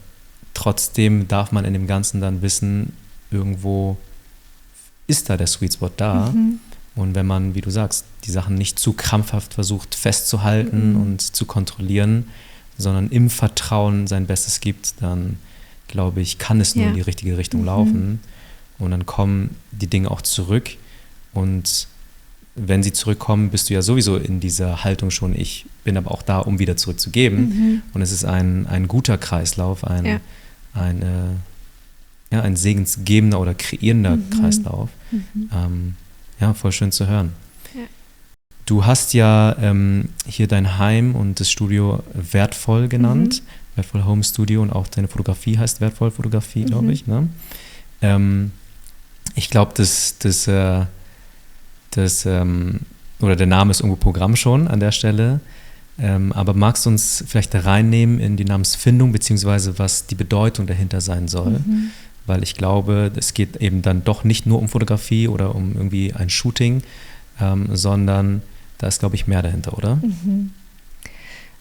trotzdem darf man in dem Ganzen dann wissen, irgendwo ist da der Sweet Spot da. Und wenn man, wie du sagst, die Sachen nicht zu krampfhaft versucht festzuhalten und zu kontrollieren, sondern im Vertrauen sein Bestes gibt, dann glaube ich, kann es nur in die richtige Richtung laufen. Und dann kommen die Dinge auch zurück. Und wenn sie zurückkommen, bist du ja sowieso in dieser Haltung schon, ich bin aber auch da, um wieder zurückzugeben. Und es ist ein guter Kreislauf, ein segensgebender oder kreierender Kreislauf. Voll schön zu hören. Du hast ja hier dein Heim und das Studio wertvoll genannt. Wertvoll Home Studio, und auch deine Fotografie heißt wertvoll Fotografie, glaube ich. Ne? Ich glaube, oder der Name ist irgendwo Programm schon an der Stelle. Aber magst du uns vielleicht da reinnehmen in die Namensfindung, beziehungsweise was die Bedeutung dahinter sein soll? Weil ich glaube, es geht eben dann doch nicht nur um Fotografie oder um irgendwie ein Shooting, sondern da ist, glaube ich, mehr dahinter, oder?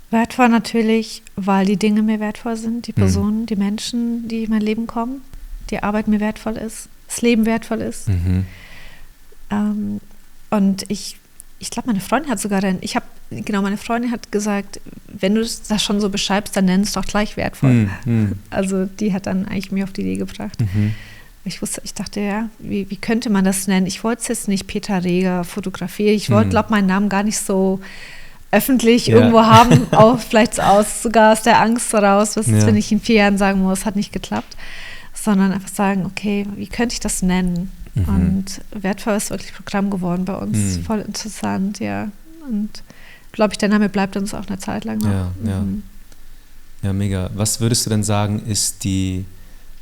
Wertvoll natürlich, weil die Dinge mir wertvoll sind, die Personen, die Menschen, die in mein Leben kommen, die Arbeit mir wertvoll ist, das Leben wertvoll ist. Und ich glaube, meine Freundin hat sogar meine Freundin hat gesagt, wenn du das schon so beschreibst, dann nenn es doch gleich wertvoll. Also die hat dann eigentlich mir auf die Idee gebracht. Ich dachte, ja, wie könnte man das nennen? Ich wollte es jetzt nicht Petra Reger fotografieren. Ich wollte, glaube meinen Namen gar nicht so öffentlich irgendwo haben, auch vielleicht sogar aus der Angst heraus, was wenn ich in 4 Jahren sagen muss, hat nicht geklappt, sondern einfach sagen, okay, wie könnte ich das nennen? Und wertvoll ist wirklich Programm geworden bei uns, voll interessant, und glaube ich, der Name bleibt uns auch eine Zeit lang noch. Ja, mega. Was würdest du denn sagen, ist die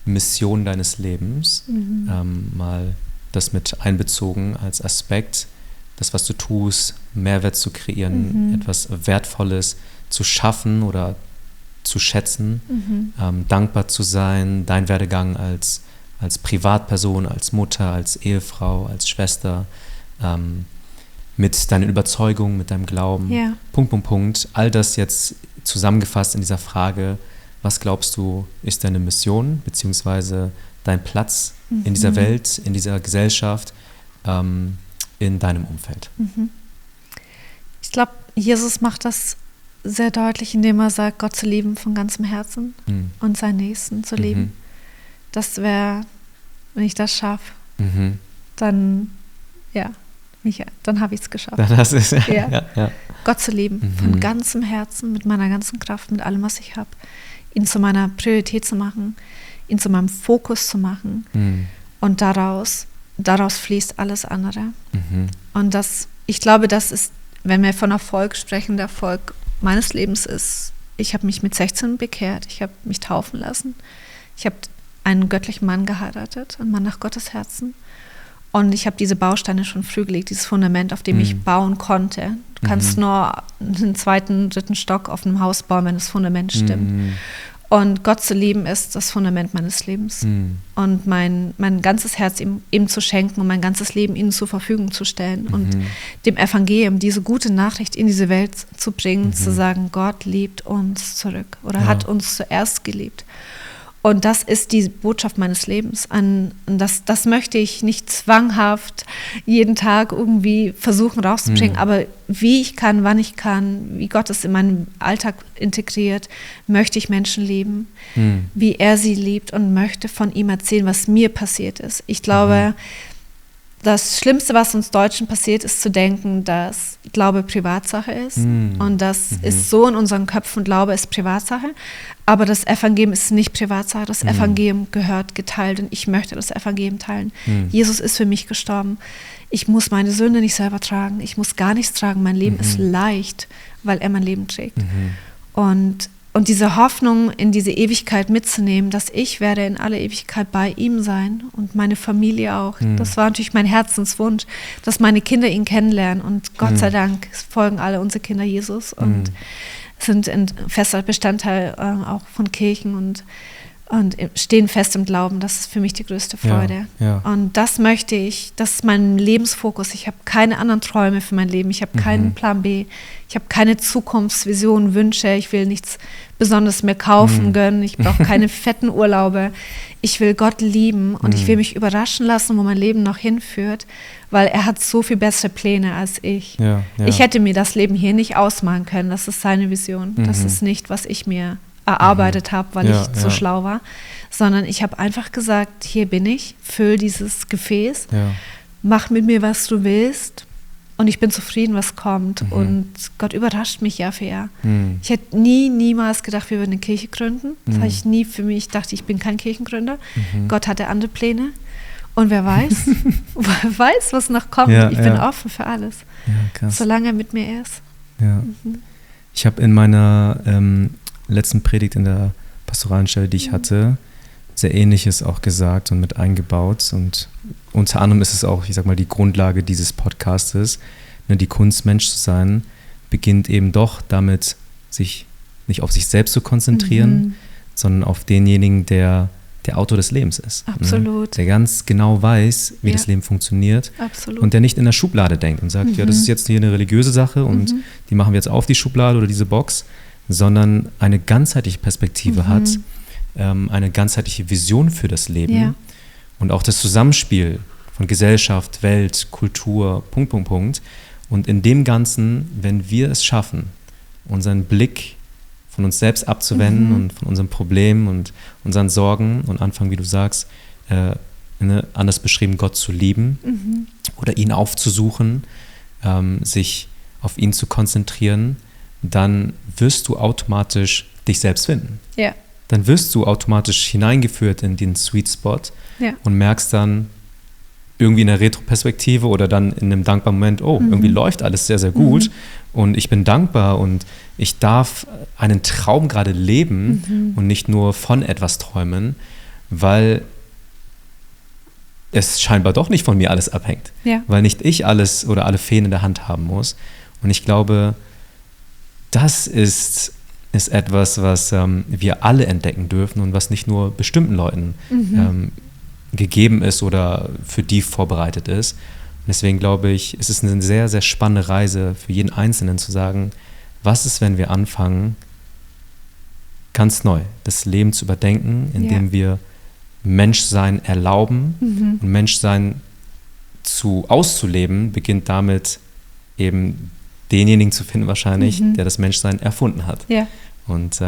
Mission deines Lebens? Mal das mit einbezogen als Aspekt, das, was du tust, Mehrwert zu kreieren, etwas Wertvolles zu schaffen oder zu schätzen, dankbar zu sein, dein Werdegang als Privatperson, als Mutter, als Ehefrau, als Schwester, mit deinen Überzeugungen, mit deinem Glauben, Punkt. All das jetzt zusammengefasst in dieser Frage, was glaubst du, ist deine Mission, beziehungsweise dein Platz in dieser Welt, in dieser Gesellschaft, in deinem Umfeld? Ich glaube, Jesus macht das sehr deutlich, indem er sagt, Gott zu lieben von ganzem Herzen und seinen Nächsten zu lieben. Das wäre, wenn ich das schaffe, dann habe ich es geschafft. Das ist, Gott zu lieben, von ganzem Herzen, mit meiner ganzen Kraft, mit allem, was ich habe, ihn zu meiner Priorität zu machen, ihn zu meinem Fokus zu machen. Und daraus fließt alles andere. Und ich glaube, das ist, wenn wir von Erfolg sprechen, der Erfolg meines Lebens ist, ich habe mich mit 16 bekehrt, ich habe mich taufen lassen, ich habe einen göttlichen Mann geheiratet, einen Mann nach Gottes Herzen. Und ich habe diese Bausteine schon früh gelegt, dieses Fundament, auf dem ich bauen konnte. Du kannst nur einen 2., 3. Stock auf einem Haus bauen, wenn das Fundament stimmt. Und Gott zu lieben ist das Fundament meines Lebens. Und mein ganzes Herz ihm zu schenken und mein ganzes Leben ihm zur Verfügung zu stellen. Und dem Evangelium, diese gute Nachricht in diese Welt zu bringen, zu sagen, Gott liebt uns zurück oder hat uns zuerst geliebt. Und das ist die Botschaft meines Lebens. Das möchte ich nicht zwanghaft jeden Tag irgendwie versuchen rauszubringen, aber wie ich kann, wann ich kann, wie Gott es in meinen Alltag integriert, möchte ich Menschen lieben, wie er sie liebt und möchte von ihm erzählen, was mir passiert ist. Ich glaube, das Schlimmste, was uns Deutschen passiert, ist zu denken, dass Glaube Privatsache ist. Und das ist so in unseren Köpfen, Glaube ist Privatsache. Aber das Evangelium ist nicht Privatsache. Das Evangelium gehört geteilt und ich möchte das Evangelium teilen. Jesus ist für mich gestorben. Ich muss meine Sünde nicht selber tragen. Ich muss gar nichts tragen. Mein Leben ist leicht, weil er mein Leben trägt. Und diese Hoffnung in diese Ewigkeit mitzunehmen, dass ich werde in aller Ewigkeit bei ihm sein und meine Familie auch. Das war natürlich mein Herzenswunsch, dass meine Kinder ihn kennenlernen. Und Gott sei Dank folgen alle unsere Kinder Jesus und sind ein fester Bestandteil auch von Kirchen und stehen fest im Glauben. Das ist für mich die größte Freude. Und das möchte ich, das ist mein Lebensfokus. Ich habe keine anderen Träume für mein Leben. Ich habe keinen Plan B. Ich habe keine Zukunftsvisionen, Wünsche. Ich will nichts Besonderes mehr kaufen, gönnen. Ich brauche keine fetten Urlaube. Ich will Gott lieben und ich will mich überraschen lassen, wo mein Leben noch hinführt, weil er hat so viel bessere Pläne als ich. Ich hätte mir das Leben hier nicht ausmalen können. Das ist seine Vision. Das ist nicht, was ich mir erarbeitet habe, weil ich so schlau war, sondern ich habe einfach gesagt, hier bin ich, füll dieses Gefäß, mach mit mir, was du willst und ich bin zufrieden, was kommt und Gott überrascht mich Jahr für Jahr. Ich hätte niemals gedacht, wir würden eine Kirche gründen. Das habe ich nie für mich, ich dachte, ich bin kein Kirchengründer. Gott hatte andere Pläne und wer weiß, was noch kommt. Ich bin offen für alles, solange er mit mir ist. Ich habe in meiner letzten Predigt in der pastoralen Stelle, die ich hatte, sehr Ähnliches auch gesagt und mit eingebaut. Und unter anderem ist es auch, ich sag mal, die Grundlage dieses Podcastes. Ne, die Kunst, Mensch zu sein, beginnt eben doch damit, sich nicht auf sich selbst zu konzentrieren, sondern auf denjenigen, der Autor des Lebens ist. Absolut. Ne? Der ganz genau weiß, wie das Leben funktioniert. Absolut. Und der nicht in der Schublade denkt und sagt, ja, das ist jetzt hier eine religiöse Sache und die machen wir jetzt auf die Schublade oder diese Box, sondern eine ganzheitliche Perspektive hat, eine ganzheitliche Vision für das Leben und auch das Zusammenspiel von Gesellschaft, Welt, Kultur, Punkt. Und in dem Ganzen, wenn wir es schaffen, unseren Blick von uns selbst abzuwenden und von unseren Problemen und unseren Sorgen und anfangen, wie du sagst, anders beschrieben, Gott zu lieben oder ihn aufzusuchen, sich auf ihn zu konzentrieren, dann wirst du automatisch dich selbst finden. Dann wirst du automatisch hineingeführt in den Sweet Spot und merkst dann, irgendwie in der Retroperspektive oder dann in einem dankbaren Moment, irgendwie läuft alles sehr, sehr gut und ich bin dankbar und ich darf einen Traum gerade leben und nicht nur von etwas träumen, weil es scheinbar doch nicht von mir alles abhängt, weil nicht ich alles oder alle Fäden in der Hand haben muss. Und ich glaube, das ist etwas, was wir alle entdecken dürfen und was nicht nur bestimmten Leuten gegeben ist oder für die vorbereitet ist. Und deswegen glaube ich, es ist eine sehr, sehr spannende Reise für jeden Einzelnen zu sagen, was ist, wenn wir anfangen, ganz neu das Leben zu überdenken, indem wir Menschsein erlauben und Menschsein auszuleben, beginnt damit eben denjenigen zu finden wahrscheinlich, der das Menschsein erfunden hat. Ja. Und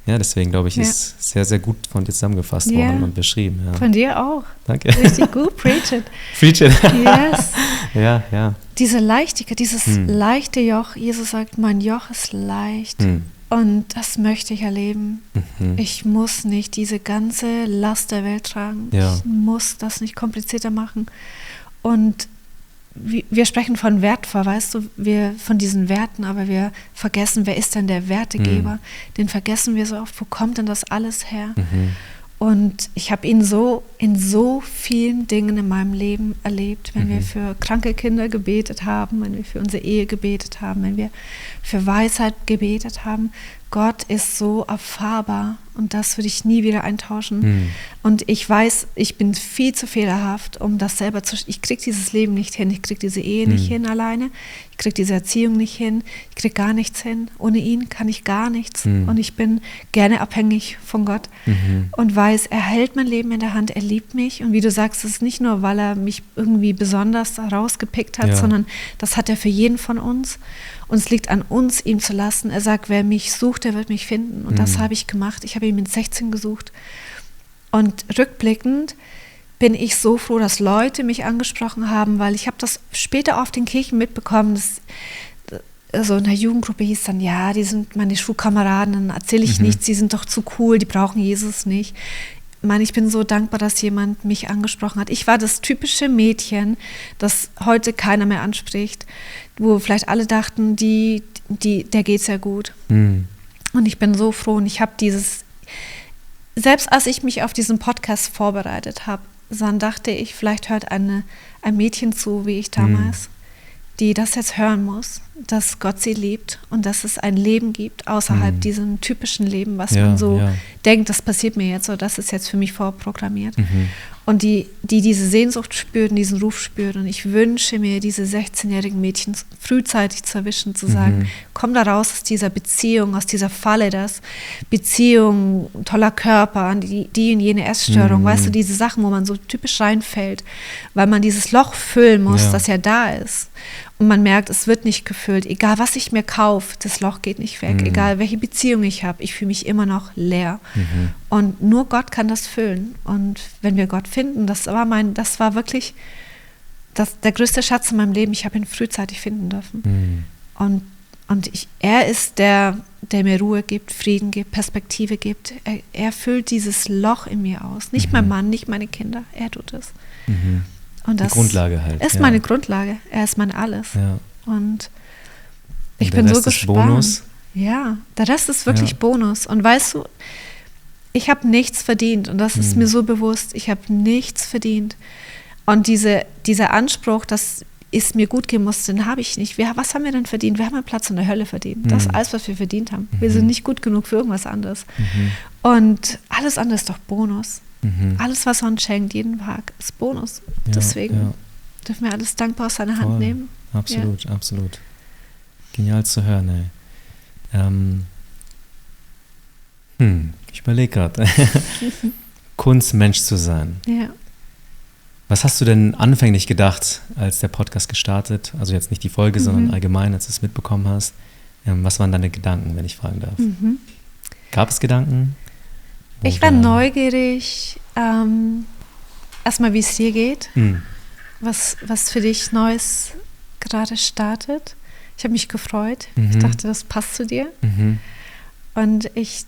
deswegen glaube ich, ist sehr, sehr gut von dir zusammengefasst worden und beschrieben. Ja. Von dir auch. Danke. Richtig gut, preach it. Preach it. Yes. Ja. Diese Leichtigkeit, dieses leichte Joch, Jesus sagt, mein Joch ist leicht. Und das möchte ich erleben. Ich muss nicht diese ganze Last der Welt tragen. Ja. Ich muss das nicht komplizierter machen. Und wir sprechen von wertvoll, weißt du, wir von diesen Werten, aber wir vergessen, wer ist denn der Wertegeber? Den vergessen wir so oft, wo kommt denn das alles her? Und ich habe ihn so in so vielen Dingen in meinem Leben erlebt, wenn wir für kranke Kinder gebetet haben, wenn wir für unsere Ehe gebetet haben, wenn wir für Weisheit gebetet haben. Gott ist so erfahrbar und das würde ich nie wieder eintauschen. Und ich weiß, ich bin viel zu fehlerhaft, um das selber ich kriege dieses Leben nicht hin, ich kriege diese Ehe nicht hin alleine, ich kriege diese Erziehung nicht hin, ich kriege gar nichts hin. Ohne ihn kann ich gar nichts und ich bin gerne abhängig von Gott und weiß, er hält mein Leben in der Hand, er liebt mich und wie du sagst, es ist nicht nur, weil er mich irgendwie besonders rausgepickt hat, sondern das hat er für jeden von uns. Und es liegt an uns, ihm zu lassen. Er sagt, wer mich sucht, der wird mich finden. Und das habe ich gemacht. Ich habe ihn mit 16 gesucht. Und rückblickend bin ich so froh, dass Leute mich angesprochen haben, weil ich habe das später auf den Kirchen mitbekommen. Also in der Jugendgruppe hieß dann, ja, die sind meine Schulkameraden, dann erzähle ich nichts, die sind doch zu cool, die brauchen Jesus nicht. Ich bin so dankbar, dass jemand mich angesprochen hat. Ich war das typische Mädchen, das heute keiner mehr anspricht, wo vielleicht alle dachten, der geht's ja gut. Und ich bin so froh und ich habe selbst als ich mich auf diesen Podcast vorbereitet habe, dann dachte ich, vielleicht hört ein Mädchen zu, wie ich damals, die das jetzt hören muss, dass Gott sie liebt und dass es ein Leben gibt außerhalb diesem typischen Leben, was man so denkt, das passiert mir jetzt oder das ist jetzt für mich vorprogrammiert. Und die diese Sehnsucht spüren, diesen Ruf spüren. Und ich wünsche mir, diese 16-jährigen Mädchen frühzeitig zu erwischen, zu sagen, komm da raus aus dieser Beziehung, aus dieser Falle, das Beziehung, toller Körper, die und jene Essstörung, weißt du, diese Sachen, wo man so typisch reinfällt, weil man dieses Loch füllen muss, das ja da ist. Und man merkt, es wird nicht gefüllt. Egal, was ich mir kaufe, das Loch geht nicht weg. Egal, welche Beziehung ich habe, ich fühle mich immer noch leer. Und nur Gott kann das füllen. Und wenn wir Gott finden, das war wirklich der größte Schatz in meinem Leben. Ich habe ihn frühzeitig finden dürfen. Und er ist der mir Ruhe gibt, Frieden gibt, Perspektive gibt. Er füllt dieses Loch in mir aus. Nicht mein Mann, nicht meine Kinder. Er tut es. Und das die Grundlage halt. Ist meine Grundlage. Er ist mein Alles. Ja. Und ich bin so gespannt. Ist Bonus. Ja, der Rest ist wirklich Bonus. Und weißt du, ich habe nichts verdient. Und das ist mir so bewusst. Ich habe nichts verdient. Und dieser Anspruch, dass es mir gut gehen muss, den habe ich nicht. Was haben wir denn verdient? Wir haben einen Platz in der Hölle verdient. Das ist alles, was wir verdient haben. Wir sind nicht gut genug für irgendwas anderes. Und alles andere ist doch Bonus. Alles, was man schenkt, jeden Tag, ist Bonus. Deswegen dürfen wir alles dankbar aus seiner Hand nehmen. Absolut, absolut. Genial zu hören, ey. Ich überlege gerade. Kunst, Mensch zu sein. Ja. Was hast du denn anfänglich gedacht, als der Podcast gestartet? Also jetzt nicht die Folge, sondern allgemein, als du es mitbekommen hast. Was waren deine Gedanken, wenn ich fragen darf? Gab es Gedanken? Ich war neugierig, erstmal wie es dir geht, was für dich Neues gerade startet. Ich habe mich gefreut. Ich dachte, das passt zu dir. Und ich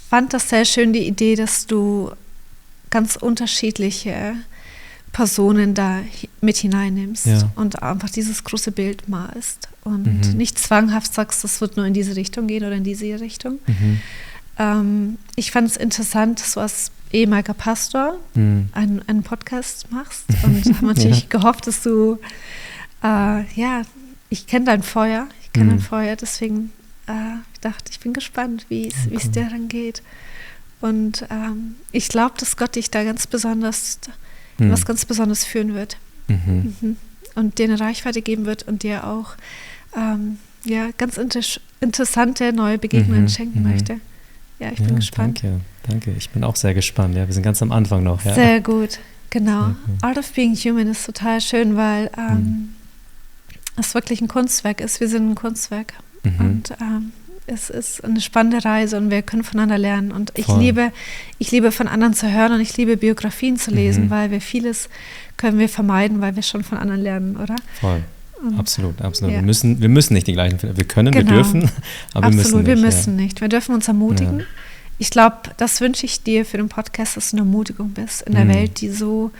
fand das sehr schön, die Idee, dass du ganz unterschiedliche Personen da mit hineinnimmst und einfach dieses große Bild malst und nicht zwanghaft sagst, das wird nur in diese Richtung gehen oder in diese Richtung. Ich fand es interessant, dass du als ehemaliger Pastor einen Podcast machst und habe natürlich gehofft, dass du, ich kenne dein Feuer, deswegen ich dachte, ich bin gespannt, wie es dir dann geht. Und ich glaube, dass Gott dich da ganz besonders, was ganz Besonderes führen wird. Und dir eine Reichweite geben wird und dir auch ganz interessante neue Begegnungen schenken möchte. Ja, ich bin gespannt. Danke. Ich bin auch sehr gespannt. Ja, wir sind ganz am Anfang noch. Ja. Sehr gut, genau. Sehr cool. Art of Being Human ist total schön, weil es wirklich ein Kunstwerk ist. Wir sind ein Kunstwerk. Und es ist eine spannende Reise und wir können voneinander lernen. Und ich liebe von anderen zu hören und ich liebe Biografien zu lesen, weil vieles können wir vermeiden, weil wir schon von anderen lernen, oder? Voll. Und absolut. Ja. Wir müssen nicht die gleichen, wir können, wir dürfen, aber wir müssen nicht. Wir dürfen uns ermutigen. Ja. Ich glaube, das wünsche ich dir für den Podcast, dass du eine Ermutigung bist in der Welt, die so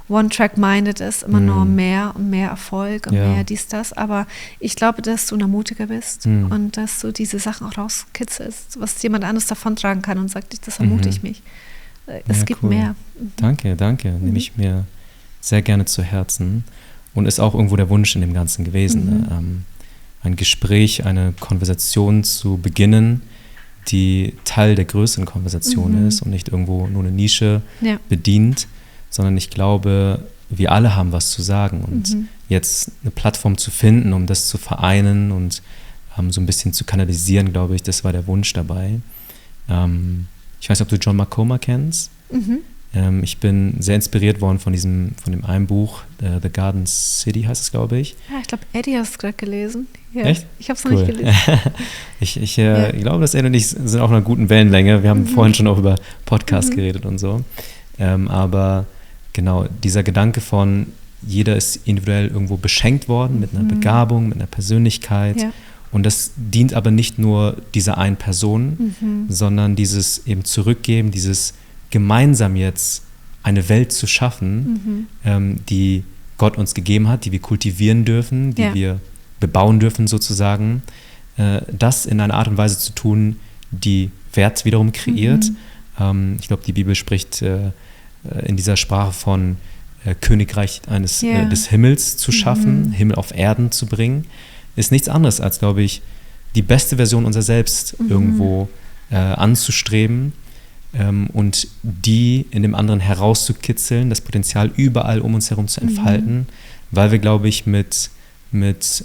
one-track-minded ist, immer nur mehr und mehr Erfolg und mehr dies, das. Aber ich glaube, dass du ein Ermutiger bist und dass du diese Sachen auch rauskitzelst, was jemand anderes davontragen kann und sagt, das ermutigt mich. Es gibt mehr. Danke. Nehme ich mir sehr gerne zu Herzen. Und ist auch irgendwo der Wunsch in dem Ganzen gewesen, ein Gespräch, eine Konversation zu beginnen, die Teil der größeren Konversation ist und nicht irgendwo nur eine Nische bedient, sondern ich glaube, wir alle haben was zu sagen und jetzt eine Plattform zu finden, um das zu vereinen und so ein bisschen zu kanalisieren, glaube ich, das war der Wunsch dabei. Ich weiß nicht, ob du John Makoma kennst. Ich bin sehr inspiriert worden von dem einen Buch, The Garden City heißt es, glaube ich. Ja, ich glaube, Eddie hast es gerade gelesen. Ja. Echt? Ich habe es noch nicht gelesen. Ich glaube, dass Eddie und ich sind auf einer guten Wellenlänge. Wir haben vorhin schon auch über Podcasts geredet und so. Aber genau, dieser Gedanke von, jeder ist individuell irgendwo beschenkt worden mit einer Begabung, mit einer Persönlichkeit. Ja. Und das dient aber nicht nur dieser einen Person, sondern dieses eben Zurückgeben, dieses gemeinsam jetzt eine Welt zu schaffen, die Gott uns gegeben hat, die wir kultivieren dürfen, die wir bebauen dürfen sozusagen, das in einer Art und Weise zu tun, die Wert wiederum kreiert. Ich glaube, die Bibel spricht in dieser Sprache von Königreich des Himmels zu schaffen, Himmel auf Erden zu bringen, ist nichts anderes als, glaube ich, die beste Version unserer selbst irgendwo anzustreben, und die in dem anderen herauszukitzeln, das Potenzial überall um uns herum zu entfalten, weil wir, glaube ich, mit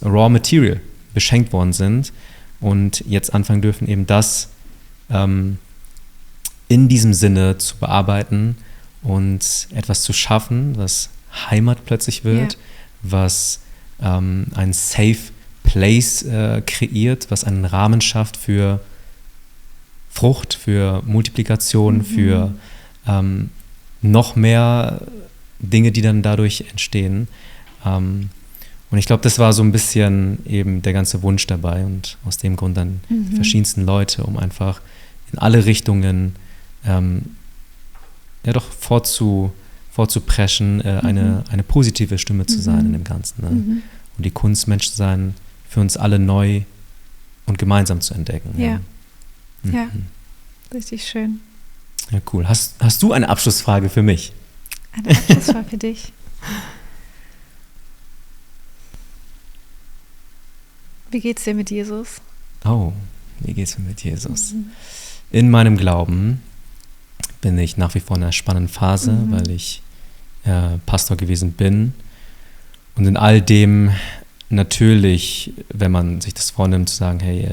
Raw Material beschenkt worden sind und jetzt anfangen dürfen, eben das in diesem Sinne zu bearbeiten und etwas zu schaffen, was Heimat plötzlich wird, was ein Safe Place kreiert, was einen Rahmen schafft für Frucht, für Multiplikation, für noch mehr Dinge, die dann dadurch entstehen. Und ich glaube, das war so ein bisschen eben der ganze Wunsch dabei und aus dem Grund dann die verschiedensten Leute, um einfach in alle Richtungen vorzupreschen, eine positive Stimme zu sein in dem Ganzen. Ne? Und die Kunst, Mensch zu sein, für uns alle neu und gemeinsam zu entdecken. Ja, richtig schön. Ja, cool. Hast du eine Abschlussfrage für mich? Eine Abschlussfrage für dich. Wie geht's dir mit Jesus? Oh, wie geht's mir mit Jesus? In meinem Glauben bin ich nach wie vor in einer spannenden Phase, weil ich Pastor gewesen bin. Und in all dem natürlich, wenn man sich das vornimmt, zu sagen, hey,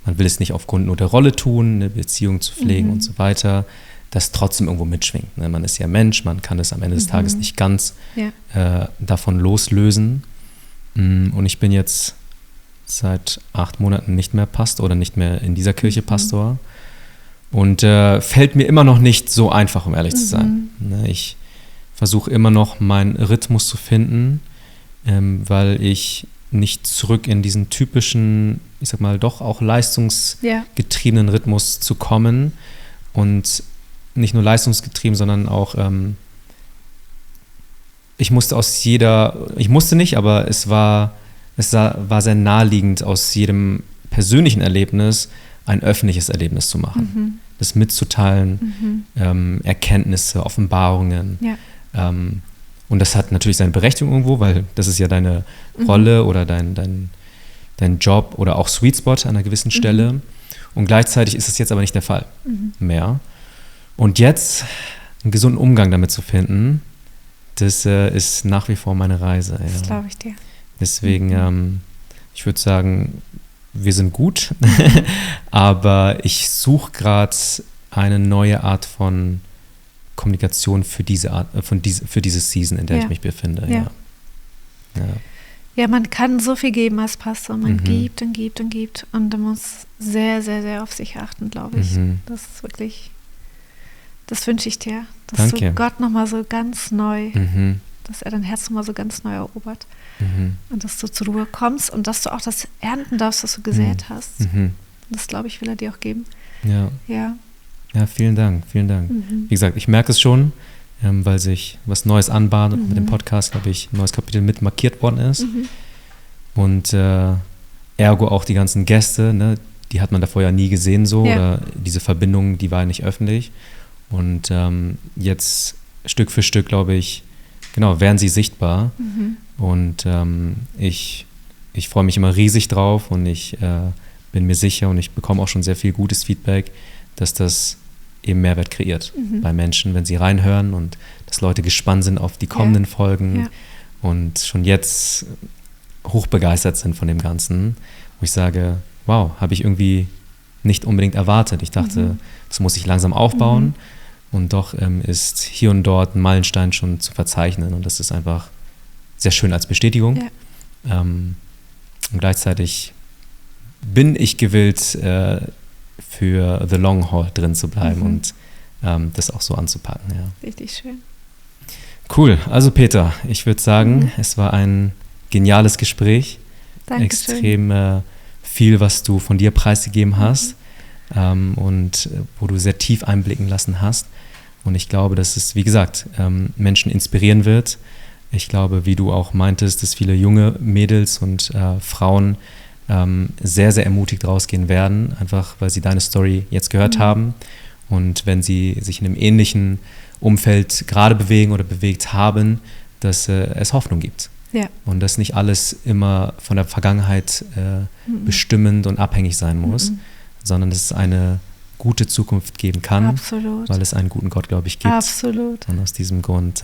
man will es nicht aufgrund nur der Rolle tun, eine Beziehung zu pflegen und so weiter, das trotzdem irgendwo mitschwingt. Ne? Man ist ja Mensch, man kann es am Ende des Tages nicht ganz davon loslösen. Und ich bin jetzt seit 8 Monaten nicht mehr Pastor oder nicht mehr in dieser Kirche Pastor. Und fällt mir immer noch nicht so einfach, um ehrlich zu sein. Ne? Ich versuche immer noch meinen Rhythmus zu finden, weil ich nicht zurück in diesen typischen, ich sag mal, doch auch leistungsgetriebenen Rhythmus zu kommen und nicht nur leistungsgetrieben, sondern auch ich musste nicht, aber es war sehr naheliegend, aus jedem persönlichen Erlebnis ein öffentliches Erlebnis zu machen. Das mitzuteilen, Erkenntnisse, Offenbarungen. Ja. Und das hat natürlich seine Berechtigung irgendwo, weil das ist ja deine Rolle oder dein Job oder auch Sweet Spot an einer gewissen Stelle. Und gleichzeitig ist es jetzt aber nicht der Fall mehr. Und jetzt einen gesunden Umgang damit zu finden, das ist nach wie vor meine Reise. Ja. Das glaube ich dir. Deswegen, ich würde sagen, wir sind gut, aber ich suche gerade eine neue Art von Kommunikation für diese Season, in der ich mich befinde. Ja. Ja, man kann so viel geben als Pastor. Man gibt und gibt und gibt. Und man muss sehr, sehr, sehr auf sich achten, glaube ich. Das ist wirklich, das wünsche ich dir. Dass du Gott nochmal so ganz neu, dass er dein Herz nochmal so ganz neu erobert. Und dass du zur Ruhe kommst und dass du auch das ernten darfst, was du gesät hast. Das, glaube ich, will er dir auch geben. Ja, vielen Dank. Wie gesagt, ich merke es schon, weil sich was Neues anbahnt und mit dem Podcast, glaube ich, ein neues Kapitel mit markiert worden ist. Und ergo auch die ganzen Gäste, ne, die hat man davor ja nie gesehen so, oder diese Verbindung, die war ja nicht öffentlich. Und jetzt Stück für Stück, glaube ich, werden sie sichtbar. Und ich freue mich immer riesig drauf und ich bin mir sicher und ich bekomme auch schon sehr viel gutes Feedback, dass das eben Mehrwert kreiert bei Menschen, wenn sie reinhören und dass Leute gespannt sind auf die kommenden Folgen und schon jetzt hochbegeistert sind von dem Ganzen, wo ich sage, wow, habe ich irgendwie nicht unbedingt erwartet. Ich dachte, das muss ich langsam aufbauen und doch ist hier und dort ein Meilenstein schon zu verzeichnen und das ist einfach sehr schön als Bestätigung. Und gleichzeitig bin ich gewillt, für the long haul drin zu bleiben und das auch so anzupacken. Ja. Richtig schön. Cool. Also Petra, ich würde sagen, es war ein geniales Gespräch. Dankeschön. Extrem viel, was du von dir preisgegeben hast und wo du sehr tief einblicken lassen hast. Und ich glaube, dass es, wie gesagt, Menschen inspirieren wird. Ich glaube, wie du auch meintest, dass viele junge Mädels und Frauen sehr, sehr ermutigt rausgehen werden, einfach weil sie deine Story jetzt gehört haben. Und wenn sie sich in einem ähnlichen Umfeld gerade bewegen oder bewegt haben, dass es Hoffnung gibt. Ja. Und dass nicht alles immer von der Vergangenheit bestimmend und abhängig sein muss, sondern dass es eine gute Zukunft geben kann, Absolut. Weil es einen guten Gott, glaube ich, gibt. Absolut. Und aus diesem Grund,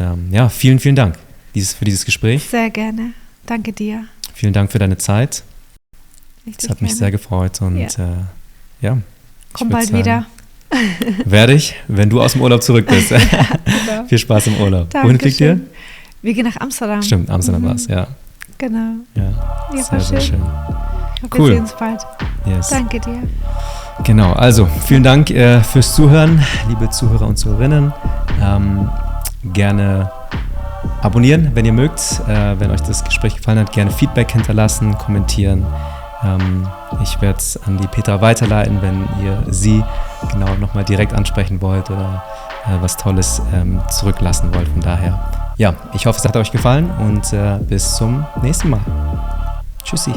vielen, vielen Dank für dieses Gespräch. Sehr gerne. Danke dir. Vielen Dank für deine Zeit. Richtig das hat mich sehr gefreut und komm bald wieder. Werde ich, wenn du aus dem Urlaub zurück bist. Genau. Viel Spaß im Urlaub. Dankeschön. Wohin fliegt ihr? Wir gehen nach Amsterdam. Stimmt, Amsterdam war es, ja. Genau. Ja, sehr, sehr schön. Ich hoffe, cool. Wir sehen uns bald. Yes. Danke dir. Genau, also vielen Dank fürs Zuhören, liebe Zuhörer und Zuhörerinnen. Gerne abonnieren, wenn ihr mögt. Wenn euch das Gespräch gefallen hat, gerne Feedback hinterlassen, kommentieren. Ich werde es an die Petra weiterleiten, wenn ihr sie genau nochmal direkt ansprechen wollt oder was Tolles zurücklassen wollt. Von daher, ich hoffe, es hat euch gefallen und bis zum nächsten Mal. Tschüssi.